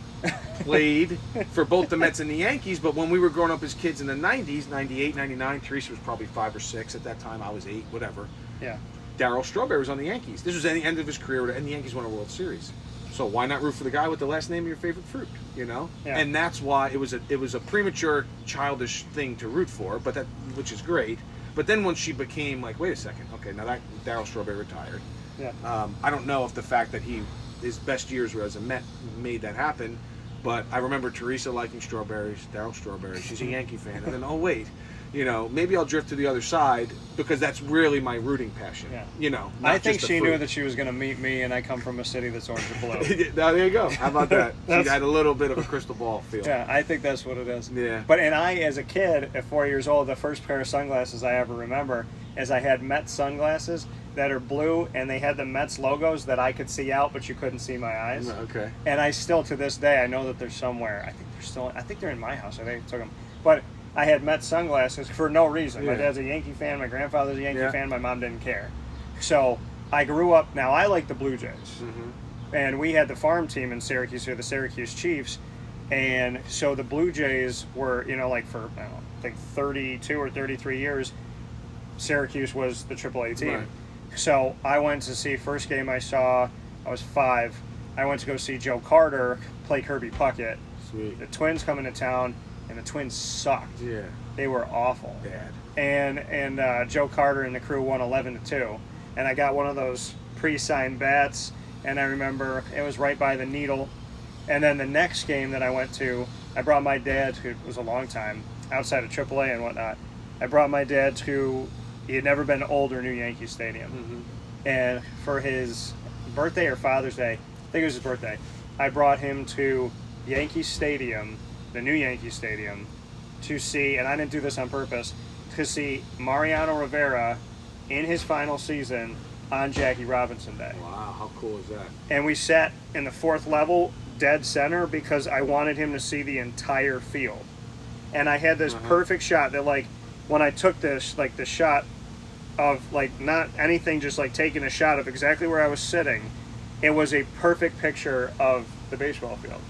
played for both the Mets and the Yankees, but when we were growing up as kids in the 90s, 98, 99, Teresa was probably 5 or 6 at that time. I was 8, whatever. Yeah. Darryl Strawberry was on the Yankees. This was at the end of his career, and the Yankees won a World Series. So why not root for the guy with the last name of your favorite fruit? Yeah. And that's why it was a premature, childish thing to root for, which is great. But then once she became like, wait a second, okay, now that Darryl Strawberry retired. Yeah. I don't know if the fact that his best years were as a Met made that happen, but I remember Teresa liking strawberries, Darryl Strawberry. She's a Yankee fan, and then maybe I'll drift to the other side because that's really my rooting passion. Yeah. Not I think just the she fruit. knew that she was going to meet me, and I come from a city that's orange and blue. Now, there you go. How about that? She That's- had a little bit of a crystal ball feel. Yeah, I think that's what it is. Yeah. But I, as a kid, at 4 years old, the first pair of sunglasses I ever remember is I had Mets sunglasses that are blue, and they had the Mets logos that I could see out, but you couldn't see my eyes. Okay. And I still, to this day, I know that they're somewhere. I think they're in my house. I think I took them. But I had Mets sunglasses for no reason. My Yeah. dad's a Yankee fan. My grandfather's a Yankee Yeah. fan. My mom didn't care. So I grew up. Now I like the Blue Jays, and we had the farm team in Syracuse, here, the Syracuse Chiefs, and so the Blue Jays were, like for I think 32 or 33 years, Syracuse was the AAA team. Right. So I went to see first game I saw. I was 5. I went to go see Joe Carter play Kirby Puckett. Sweet. The Twins come into town, and the Twins sucked. Yeah. They were awful. Bad. And Joe Carter and the crew won 11-2. And I got one of those pre-signed bats, and I remember it was right by the needle. And then the next game that I went to, I brought my dad, who was a long time outside of AAA and whatnot. I brought my dad to, he had never been to Old or New Yankee Stadium. And for his birthday or Father's Day, I think it was his birthday, I brought him to Yankee Stadium, the new Yankee Stadium, to see, and I didn't do this on purpose, to see Mariano Rivera in his final season on Jackie Robinson Day. Wow, how cool is that? And we sat in the 4th level, dead center, because I wanted him to see the entire field. And I had this perfect shot that, like, when I took this, like, the shot of, like, not anything, just, like, taking a shot of exactly where I was sitting, it was a perfect picture of the baseball field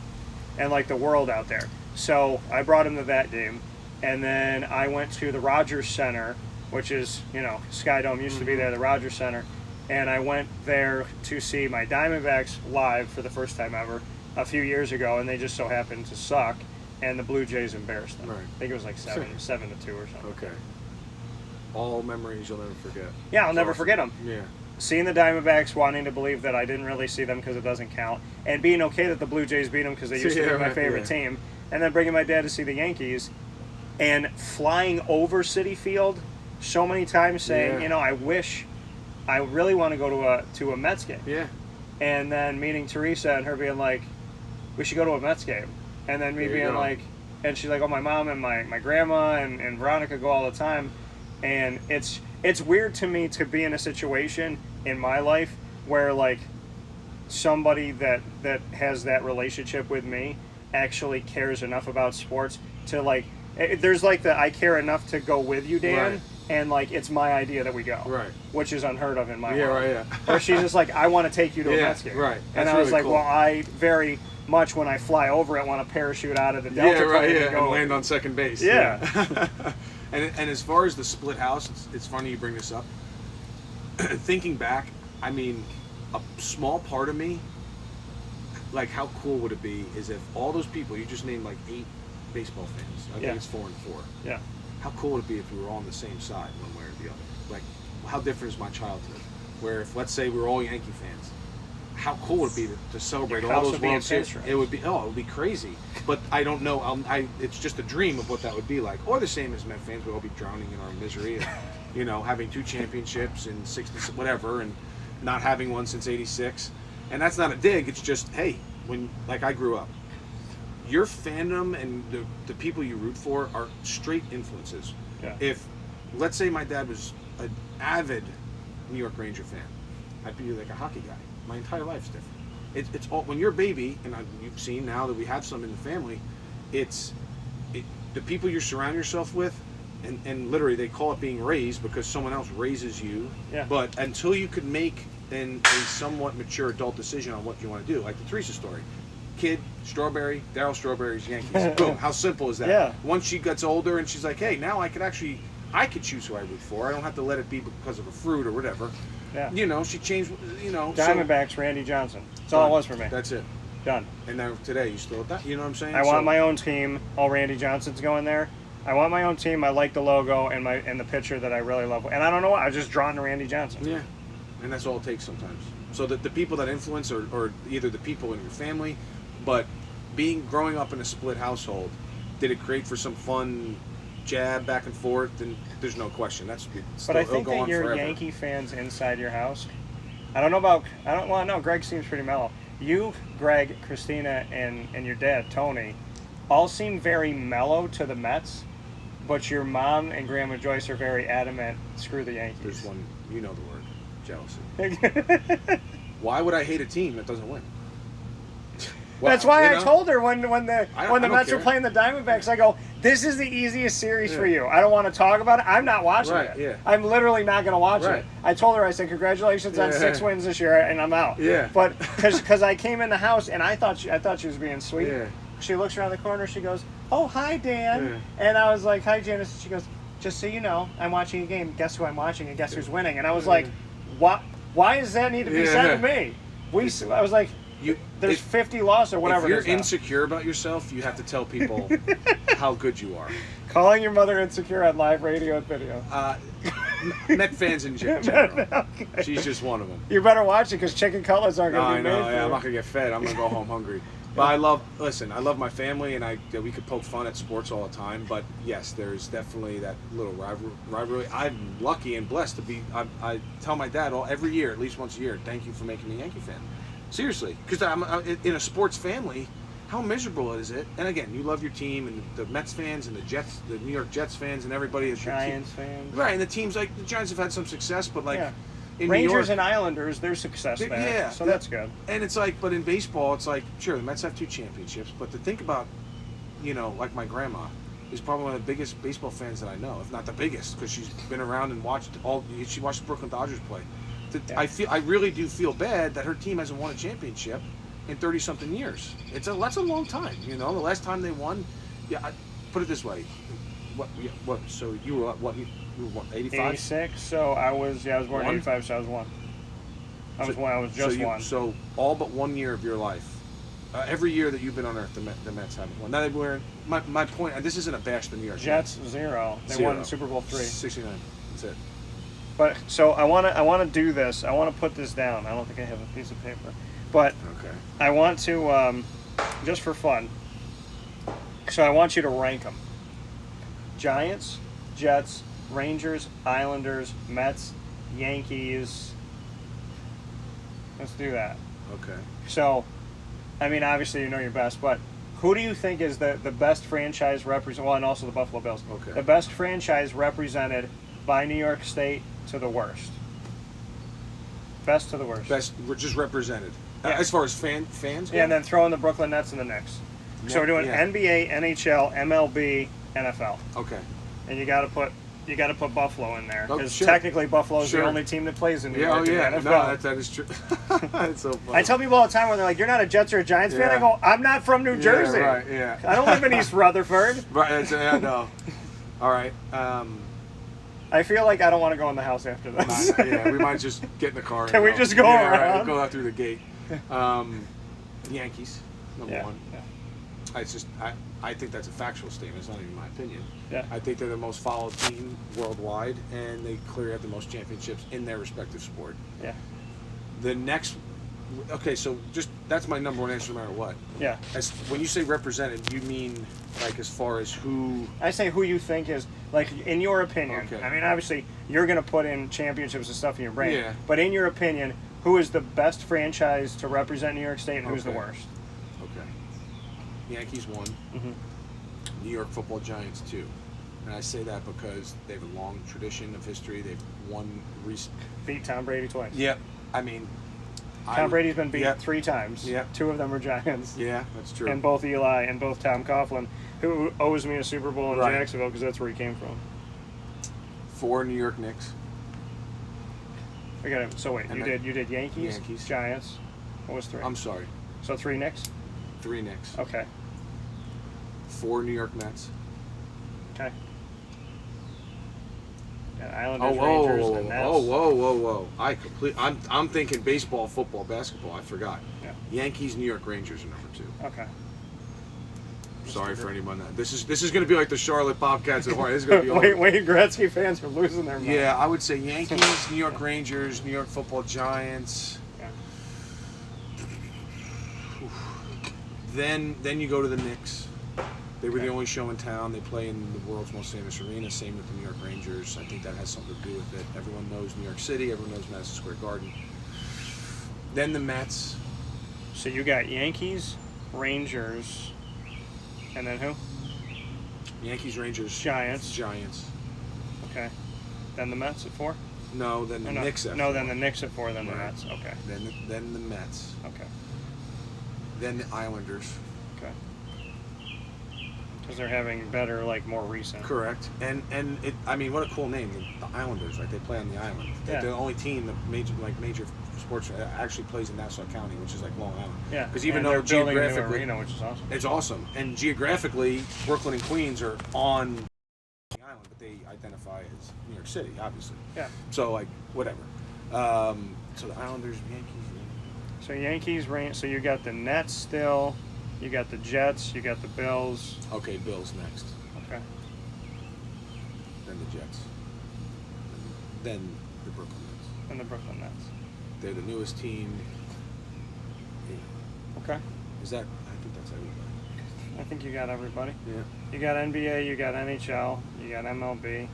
and, like, the world out there. So I brought him to that game, and then I went to the Rogers Center, which is, you know, Sky Dome used to be there, the Rogers Center, and I went there to see my Diamondbacks live for the first time ever a few years ago, and they just so happened to suck, and the Blue Jays embarrassed them. Right. I think it was like 7-2 or something. Okay. All memories you'll never forget. Yeah, I'll never Awesome. forget them. Yeah. Seeing the Diamondbacks, wanting to believe that I didn't really see them because it doesn't count, and being okay that the Blue Jays beat them because they used to Yeah, be my right, favorite yeah. team, and then bringing my dad to see the Yankees, and flying over Citi Field so many times saying, Yeah. you know, I really want to go to a Mets game. Yeah. And then meeting Teresa and her being like, we should go to a Mets game. And then me There you being go. like, and she's like, oh, my mom and my grandma and Veronica go all the time. And it's weird to me to be in a situation in my life where, like, somebody that has that relationship with me actually cares enough about sports to, like, there's like the I care enough to go with you, Dan. Right. And, like, it's my idea that we go. Right. Which is unheard of in my Yeah, world. right, yeah. Or she's just like, I want to take you to a Yeah, Mets game. right. And That's I was really like, cool. well, I very much, when I fly over it, want to parachute out of the Delta Yeah, right, plane yeah, and go. and land on second base. Yeah. and as far as the split house, it's funny you bring this up. Thinking back, I mean, a small part of me, like, how cool would it be is if all those people, you just named like 8 baseball fans. I Yeah. think it's 4 and 4. Yeah. How cool would it be if we were all on the same side, one way or the other? Like, how different is my childhood? Where if, let's say, we were all Yankee fans, how cool would it be to celebrate Your all house those would be in World Series? pinstripes. It would be crazy. But I don't know. It's just a dream of what that would be like. Or the same as Met fans, we'd all be drowning in our misery, and, you know, having 2 championships in 60 whatever, and not having one since '86. And that's not a dig. It's just, hey, when, like, I grew up, your fandom and the people you root for are straight influences. Yeah. If, let's say, my dad was an avid New York Ranger fan, I'd be like a hockey guy. My entire life's different. It's all, when you're a baby, and you've seen now that we have some in the family, the people you surround yourself with, and literally they call it being raised because someone else raises you. Yeah. But until you could make a somewhat mature adult decision on what you want to do, like the Teresa story. Kid, Strawberry, Darryl Strawberry's Yankees. Boom. How simple is that? Yeah. Once she gets older and she's like, hey, now I could choose who I root for. I don't have to let it be because of a fruit or whatever. Yeah. You know, she changed, you know. Diamondbacks, Randy Johnson. That's all it was for me. That's it. Done. And now today, you still, you know what I'm saying? I want my own team. All Randy Johnson's going there. I want my own team. I like the logo and the picture that I really love. And I don't know what. I was just drawn to Randy Johnson. Yeah. And that's all it takes sometimes. So that the people that influence are either the people in your family, but growing up in a split household, did it create for some fun jab back and forth? And there's no question. But I think that you're Yankee fans inside your house. No, Greg seems pretty mellow. You, Greg, Christina, and your dad, Tony, all seem very mellow to the Mets, but your mom and Grandma Joyce are very adamant, screw the Yankees. There's one, you know the word, jealousy. Why would I hate a team that doesn't win? Well, That's why you I know, told her when the I Mets don't were care. playing the Diamondbacks, I go, this is the easiest series for you. I don't want to talk about it. I'm not watching Right, it. yeah. I'm literally not going to watch Right. it. I told her, I said, congratulations on Yeah. 6 wins this year, and I'm out. Yeah. But because I came in the house and I thought she was being sweet. Yeah. She looks around the corner. She goes, "Oh, hi, Dan." Yeah. And I was like, "Hi, Janice." And she goes, "Just so you know, I'm watching a game. Guess who I'm watching, and guess who's winning?" And I was like, "What? Why does that need to be said to me?" I was like, "There's 50 loss or whatever." If you're it is now. insecure about yourself, you have to tell people how good you are. Calling your mother insecure on live radio and video. Met fans in general. Okay. She's just one of them. You better watch it because chicken cutlets aren't No, going I to be know. made for Yeah, I'm you. not gonna get fed. I'm gonna go home hungry. But I love my family, and we could poke fun at sports all the time. But yes, there's definitely that little rivalry. I'm lucky and blessed to be. I tell my dad every year, at least once a year, thank you for making me a Yankee fan. Seriously, because I'm in a sports family. How miserable is it? And again, you love your team, and the Mets fans, and the Jets, the New York Jets fans, and everybody. Giants fans. Right, and the teams like the Giants have had some success, but like. Yeah. In Rangers New York, and Islanders, their success there. yeah, So that's good. And it's like, but in baseball, it's like, sure, the Mets have 2 championships, but to think about, like my grandma, is probably one of the biggest baseball fans that I know, if not the biggest, because she's been around and watched all. She watched the Brooklyn Dodgers play. Yeah. I really do feel bad that her team hasn't won a championship in 30-something years. That's a long time. You know, the last time they won, put it this way, what? So you were what? You were what? 85. 86. So I was born in One? 85. So I was one. I was one. I was just one. So all but 1 year of your life, every year that you've been on Earth, the Mets haven't won. Now they were. My point. And this isn't a bash to the New York Jets Mets. 0. They Zero. won Super Bowl 3. 69. That's it. But so I want to do this. I want to put this down. I don't think I have a piece of paper, but Okay. I want to just for fun. So I want you to rank them: Giants, Jets, Rangers, Islanders, Mets, Yankees. Let's do that. Okay. So, I mean, obviously you know your best, but who do you think is the best franchise represent? Well, and also the Buffalo Bills. Okay. The best franchise represented by New York State to the worst. Best to the worst. Best. We're just represented. Yeah. As far as fans go. Yeah, and then throw in the Brooklyn Nets and the Knicks. So we're doing Yeah. NBA, NHL, MLB, NFL, Okay. and you got to put Buffalo in there Oh, because sure. technically Buffalo is Sure. the only team that plays in New Yeah. Oh York in yeah. the No, NFL. that is true. That's so funny. I tell people all the time when they're like, "You're not a Jets or a Giants fan," I Yeah. go, "I'm not from New Jersey. Yeah, right. Yeah. I don't live in East Rutherford." Right. Yeah. No. All right. I feel like I don't want to go in the house after this. Yeah, we might just get in the car. Can and we just go yeah, right, around? go out through the gate. Yankees, number Yeah. one. Yeah. It's just I think that's a factual statement. It's not even my opinion. Yeah. I think they're the most followed team worldwide, and they clearly have the most championships in their respective sport. Yeah. The next, okay, so just that's my number one answer no matter what. Yeah. As when you say represented, you mean like as far as who? I say who you think is, like, in your opinion. Okay. I mean, obviously, you're going to put in championships and stuff in your brain. Yeah. But in your opinion, who is the best franchise to represent New York State and who's the Okay. worst? Okay. Yankees 1. Mm-hmm. New York Football Giants 2. And I say that because they have a long tradition of history. They've won recent. Beat Tom Brady twice. Yep. I mean, Tom Brady's been beat Yep. 3 times. Yep. 2 of them are Giants. Yeah, that's true. And both Eli and both Tom Coughlin, who owes me a Super Bowl in Right. Jacksonville because that's where he came from. 4 New York Knicks. I got it. So wait, And you did Yankees, Yankees. Giants. What was 3? I'm sorry. So 3 Knicks. 3 Knicks. Okay. 4 New York Mets. Okay. Got Islanders, Rangers, and Nets. Whoa! I'm thinking baseball, football, basketball. I forgot. Yeah. Yankees, New York Rangers are number 2. Okay. Sorry for anyone that this is going to be like the Charlotte Bobcats at Hawaii. This is going to be all. Wayne Gretzky fans are losing their mind. Yeah, I would say Yankees, New York Rangers, New York Football Giants. Yeah. Then you go to the Knicks. They were the only show in town. They play in the world's most famous arena. Same with the New York Rangers. I think that has something to do with it. Everyone knows New York City. Everyone knows Madison Square Garden. Then the Mets. So you got Yankees, Rangers, and then who? Yankees, Rangers, Giants. Giants. Okay. Then the Mets at 4? No, then the no, Knicks. At no, 4. then the Knicks at 4, then the Right. Mets. Okay. Then the Mets. Okay. Then the Islanders. Okay. Because they're having better, like, more recent. Correct. And it. I mean, what a cool name, the Islanders. Right? They play on the island. Yeah. They're the only team that major sports actually plays in Nassau County, which is like Long Island. Yeah. Because even and though they're building a new geographically, arena, which is awesome. it's awesome, and geographically, Brooklyn and Queens are on the island, but they identify as New York City, obviously. Yeah. So like whatever. So the Islanders, Yankees. So Yankees, so you got the Nets still, you got the Jets, you got the Bills. Okay, Bills next. Okay. Then the Jets. Then the Brooklyn Nets. And the Brooklyn Nets. They're the newest team. Yeah. Okay. Is that? I think that's everybody. I think you got everybody. Yeah. You got NBA, you got NHL, you got MLB,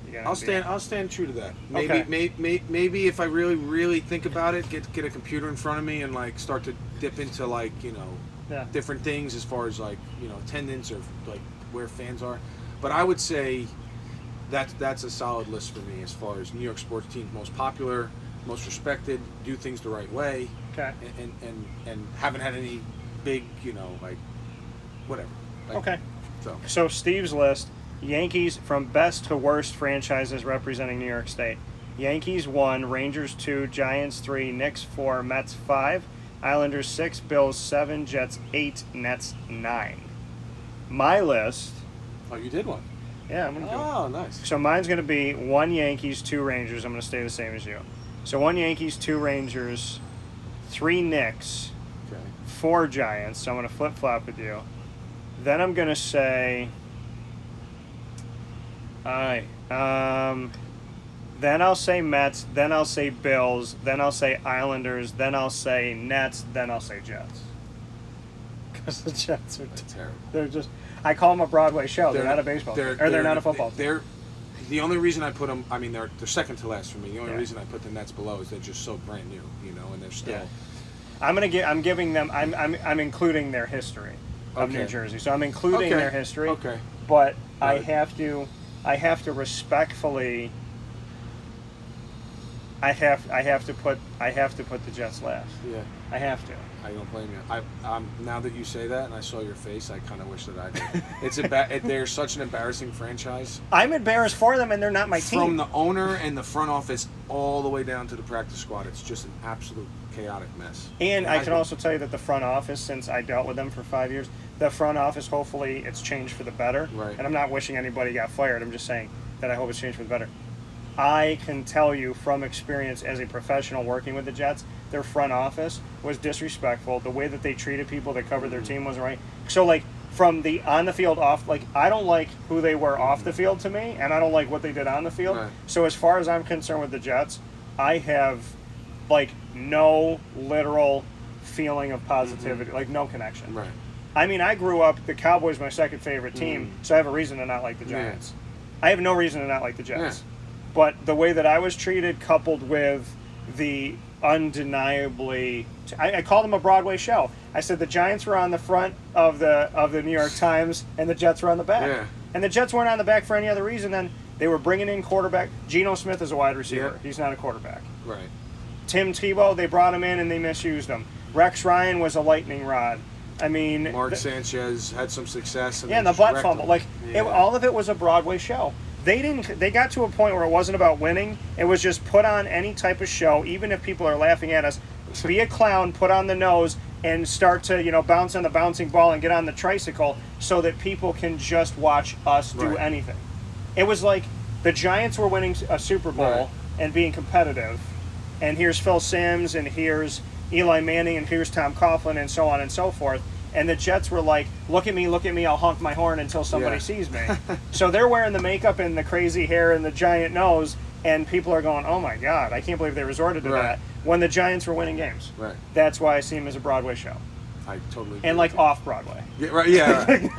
you got NBA. I'll stand true to that. Maybe Okay. maybe if I really think about it, get a computer in front of me and like start to dip into like Yeah. different things as far as like attendance or like where fans are. But I would say that's a solid list for me as far as New York sports teams most popular, most respected, do things the right way, Okay. and haven't had any big like whatever. Like, Okay. So Steve's list: Yankees from best to worst franchises representing New York State. Yankees 1, Rangers 2, Giants 3, Knicks 4, Mets 5, Islanders 6, Bills 7, Jets 8, Nets 9. My list. Oh, you did one. Yeah, I'm gonna do. Oh, nice. So mine's gonna be 1 Yankees, 2 Rangers. I'm gonna stay the same as you. So 1 Yankees, 2 Rangers, 3 Knicks, Okay. 4 Giants. So I'm gonna flip flop with you. Then I'm gonna say. All right. Then I'll say Mets. Then I'll say Bills. Then I'll say Islanders. Then I'll say Nets. Then I'll say Jets. Because the Jets are Terrible. They're just. I call them a Broadway show. They're not a baseball team. Or they're not a football team. They're the only reason I put them. I mean, they're second to last for me. The only Yeah. reason I put the Nets below is they're just so brand new, and they're still. Yeah. I'm giving them. I'm including their history of New Okay. Jersey. So I'm including their history. Okay. But I Right. have to respectfully. I have to put the Jets last. Yeah. I have to. I don't blame you. Now that you say that, and I saw your face, I kind of wish that I did. They're such an embarrassing franchise. I'm embarrassed for them, and they're not my team. From the owner and the front office all the way down to the practice squad, it's just an absolute chaotic mess. And I can also tell you that the front office, since I dealt with them for 5 years, the front office, hopefully it's changed for the better. Right. And I'm not wishing anybody got fired. I'm just saying that I hope it's changed for the better. I can tell you from experience as a professional working with the Jets, their front office was disrespectful. The way that they treated people that covered their team wasn't right. So, like, from the on the field off, like, I don't like who they were off the field to me, and I don't like what they did on the field. Right. So as far as I'm concerned with the Jets, I have, like, no literal feeling of positivity, like no connection. Right. I mean, I grew up, the Cowboys my second favorite team, so I have a reason to not like the Yeah. Giants. I have no reason to not like the Jets. But the way that I was treated, coupled with the undeniably, I called them a Broadway show. I said the Giants were on the front of the New York Times and the Jets were on the back. Yeah. And the Jets weren't on the back for any other reason than they were bringing in quarterback. Geno Smith is a wide receiver. Yeah. He's not a quarterback. Right. Tim Tebow, they brought him in and they misused him. Rex Ryan was a lightning rod. I mean, Mark Sanchez had some success. and the butt fumble. Like, all of it was a Broadway show. They got to a point where it wasn't about winning. It was just put on any type of show, even if people are laughing at us. Be a clown, put on the nose, and start to, bounce on the bouncing ball and get on the tricycle so that people can just watch us do anything. It was like the Giants were winning a Super Bowl and being competitive, and here's Phil Simms, and here's Eli Manning, and here's Tom Coughlin, and so on and so forth. And the Jets were like, look at me, I'll honk my horn until somebody sees me. So they're wearing the makeup and the crazy hair and the giant nose, and people are going, oh my God, I can't believe they resorted to that when the Giants were winning games. Right. That's why I see them as a Broadway show. I totally agree. And like off-Broadway. Yeah, right, yeah. Right.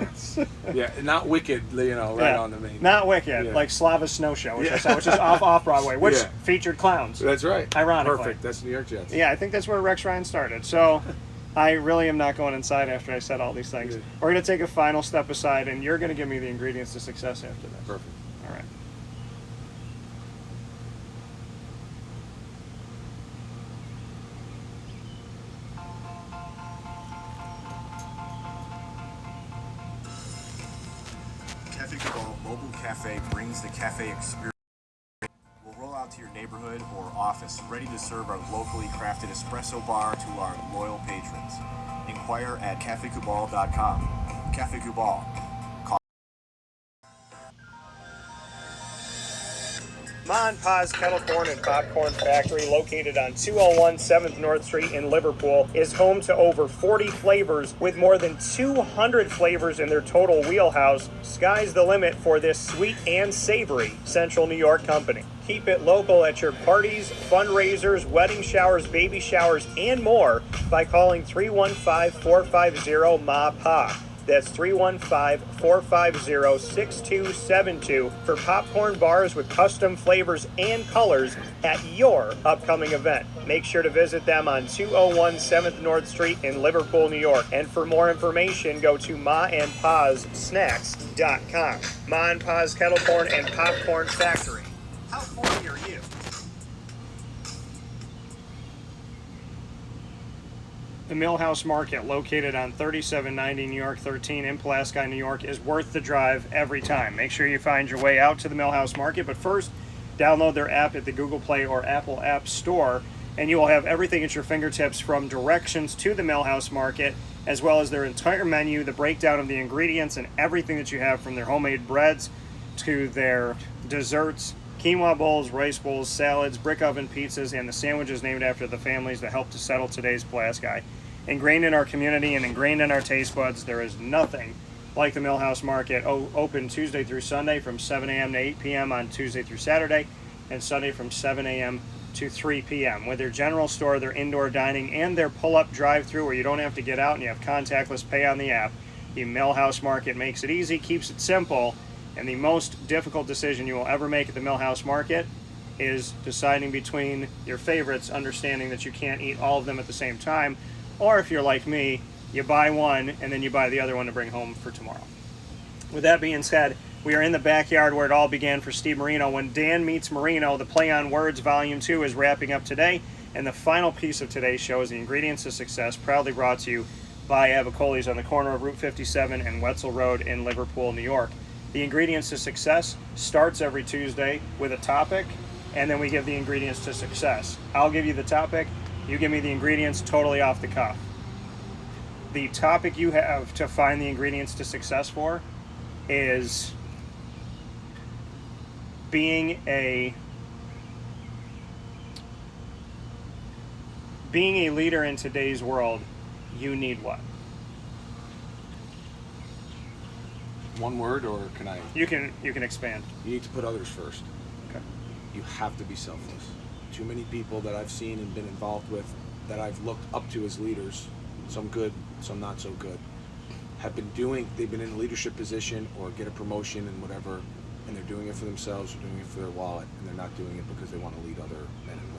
Yeah, not Wicked, on the main. Not Wicked, like Slava's Snow Show, which I saw, which is off-Broadway, which featured clowns. That's right. Ironically. Perfect. That's New York Jets. Yeah, I think that's where Rex Ryan started. So I really am not going inside after I said all these things. Yeah. We're going to take a final step aside, and you're going to give me the ingredients to success after this. Perfect. All right. Cafe Cabal Mobile Cafe brings the cafe experience. We'll roll out to your neighborhood or office, ready to serve our locally crafted espresso bar to our loyal patrons. Inquire at cafecabal.com. Cafe Cabal. Ma and Pa's Kettle Corn and Popcorn Factory, located on 201 7th North Street in Liverpool, is home to over 40 flavors with more than 200 flavors in their total wheelhouse. Sky's the limit for this sweet and savory Central New York company. Keep it local at your parties, fundraisers, wedding showers, baby showers, and more by calling 315-450-MA-PA. That's 315-450-6272 for popcorn bars with custom flavors and colors at your upcoming event. Make sure to visit them on 201 7th North Street in Liverpool, New York. And for more information, go to maandpazsnacks.com. Ma and Pa's Kettle Corn and Popcorn Factory. How horny are you? The Millhouse Market, located on 3790 New York 13 in Pulaski, New York, is worth the drive every time. Make sure you find your way out to the Millhouse Market, but first, download their app at the Google Play or Apple App Store, and you will have everything at your fingertips, from directions to the Millhouse Market, as well as their entire menu, the breakdown of the ingredients, and everything that you have, from their homemade breads to their desserts, quinoa bowls, rice bowls, salads, brick oven pizzas, and the sandwiches named after the families that helped to settle today's Pulaski. Ingrained in our community and ingrained in our taste buds, there is nothing like the Millhouse Market. Open Tuesday through Sunday from 7 a.m. to 8 p.m. on Tuesday through Saturday, and Sunday from 7 a.m. to 3 p.m. With their general store, their indoor dining, and their pull-up drive-through where you don't have to get out and you have contactless pay on the app, the Millhouse Market makes it easy, keeps it simple, and the most difficult decision you will ever make at the Millhouse Market is deciding between your favorites, understanding that you can't eat all of them at the same time. Or if you're like me, you buy one and then you buy the other one to bring home for tomorrow. With that being said, we are in the backyard where it all began for Steve Marino. When Dan Meets Marino, the Play on Words Volume 2 is wrapping up today. And the final piece of today's show is the Ingredients to Success, proudly brought to you by Avicoli's on the corner of Route 57 and Wetzel Road in Liverpool, New York. The Ingredients to Success starts every Tuesday with a topic, and then we give the ingredients to success. I'll give you the topic. You give me the ingredients totally off the cuff. The topic you have to find the ingredients to success for is being a leader in today's world. You need what? One word, or can I? You can expand. You need to put others first. Okay. You have to be selfless. Too many people that I've seen and been involved with, that I've looked up to as leaders, some good, some not so good, they've been in a leadership position or get a promotion and whatever, and they're doing it for themselves, they're doing it for their wallet, and they're not doing it because they want to lead other men and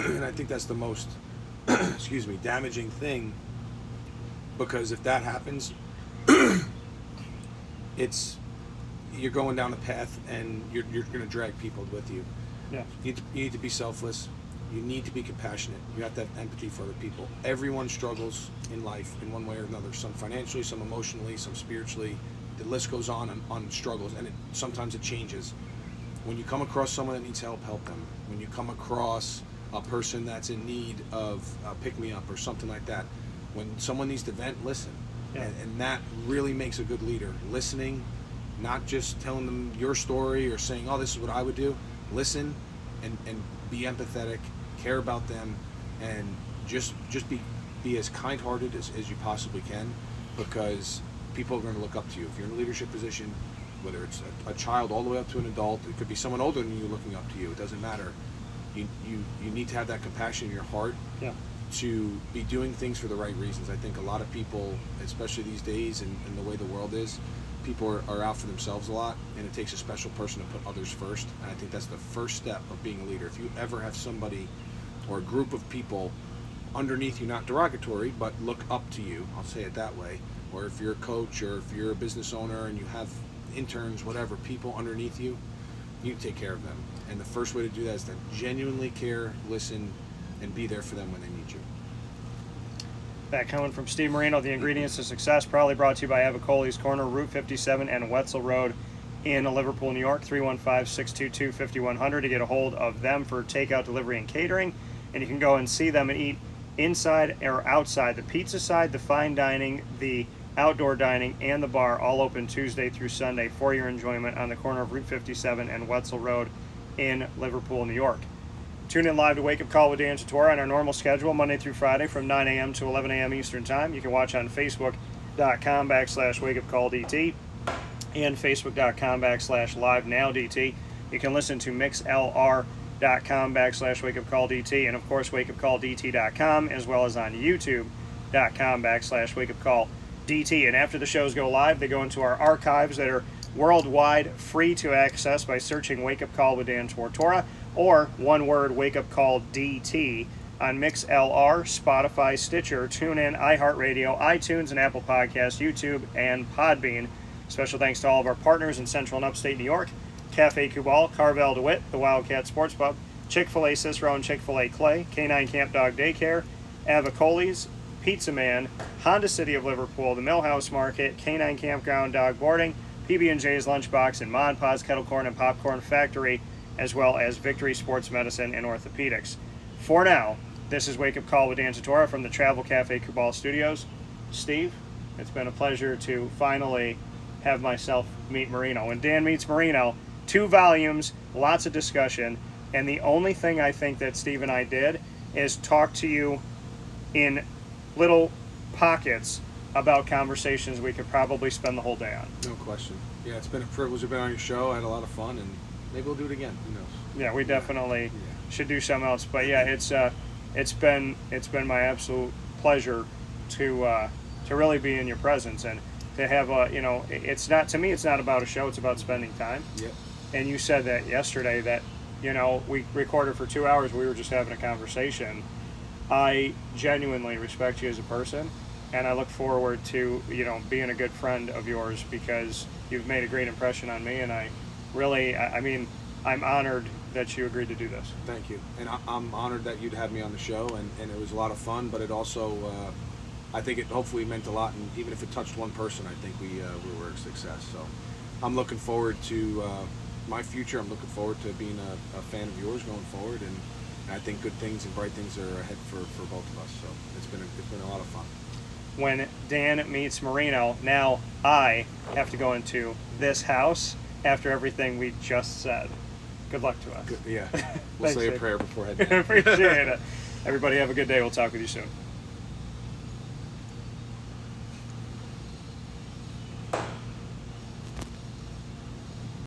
women. And I think that's the most, damaging thing, because if that happens, you're going down a path and you're going to drag people with you. Yeah. You need to be selfless. You need to be compassionate. You have to have empathy for other people. Everyone struggles in life in one way or another. Some financially, some emotionally, some spiritually. The list goes on struggles, and sometimes it changes. When you come across someone that needs help, help them. When you come across a person that's in need of pick-me-up or something like that, when someone needs to vent, listen. Yeah. And that really makes a good leader. Listening, not just telling them your story or saying, oh, this is what I would do. Listen and be empathetic, care about them, and just be as kind-hearted as you possibly can, because people are going to look up to you. If you're in a leadership position, whether it's a child all the way up to an adult, it could be someone older than you looking up to you, it doesn't matter. You need to have that compassion in your heart. Yeah. To be doing things for the right reasons. I think a lot of people, especially these days and the way the world is, people are out for themselves a lot, and it takes a special person to put others first. And I think that's the first step of being a leader. If you ever have somebody or a group of people underneath you, not derogatory, but look up to you, I'll say it that way, or if you're a coach or if you're a business owner and you have interns, whatever, people underneath you, you take care of them. And the first way to do that is to genuinely care, listen, and be there for them when they need you. That coming from Steve Marino, the Ingredients to Success, proudly brought to you by Avicoli's corner, Route 57 and Wetzel Road in Liverpool, New York. 315-622-5100 to get a hold of them for takeout, delivery, and catering. And you can go and see them and eat inside or outside. The pizza side, the fine dining, the outdoor dining, and the bar, all open Tuesday through Sunday for your enjoyment on the corner of Route 57 and Wetzel Road in Liverpool, New York. Tune in live to Wake Up Call with Dan Tortora on our normal schedule, Monday through Friday from 9 a.m. to 11 a.m. Eastern Time. You can watch on Facebook.com/WakeUpCallDT and Facebook.com/LiveNowDT. You can listen to MixLR.com/WakeUpCallDT and, of course, WakeUpCallDT.com, as well as on YouTube.com/WakeUpCallDT. And after the shows go live, they go into our archives that are worldwide, free to access by searching Wake Up Call with Dan Tortora, or one word, Wake Up Call DT, on MixLR, Spotify, Stitcher, TuneIn, iHeartRadio, iTunes, and Apple Podcasts, YouTube, and Podbean. Special thanks to all of our partners in Central and Upstate New York: Cafe Cubal, Carvel DeWitt, the Wildcat Sports Pub, Chick-fil-A Cicero and Chick-fil-A Clay, K9 Camp Dog Daycare, Avicoli's, Pizza Man, Honda City of Liverpool, the Millhouse Market, Canine Campground Dog Boarding, PB&J's Lunchbox, and Mon Pa's Kettle Corn and Popcorn Factory, as well as Victory Sports Medicine and Orthopedics. For now, this is Wake Up Call with Dan Tortora from the Travel Cafe Cabal Studios. Steve, it's been a pleasure to finally have myself meet Marino. When Dan meets Marino, 2 volumes, lots of discussion, and the only thing I think that Steve and I did is talk to you in little pockets about conversations we could probably spend the whole day on. No question. Yeah, it's been a privilege to be on your show. I had a lot of fun, and maybe we'll do it again. Who knows? Yeah, we definitely should do something else. But yeah, it's been my absolute pleasure to really be in your presence and to have a, you know, it's not, to me, it's not about a show, it's about spending time. Yep. And you said that yesterday that, you know, we recorded for 2 hours, we were just having a conversation. I genuinely respect you as a person, and I look forward to, you know, being a good friend of yours because you've made a great impression on me, and I really, I mean, I'm honored that you agreed to do this. Thank you. And I'm honored that you'd had me on the show, and it was a lot of fun, but it also, I think it hopefully meant a lot, and even if it touched one person, I think we were a success. So I'm looking forward to my future. I'm looking forward to being a fan of yours going forward, and I think good things and bright things are ahead for both of us. So it's been a lot of fun. When Dan meets Marino, now I have to go into this house after everything we just said. Good luck to us. Good, yeah. We'll say a prayer before heading out. Appreciate it. Everybody have a good day. We'll talk with you soon.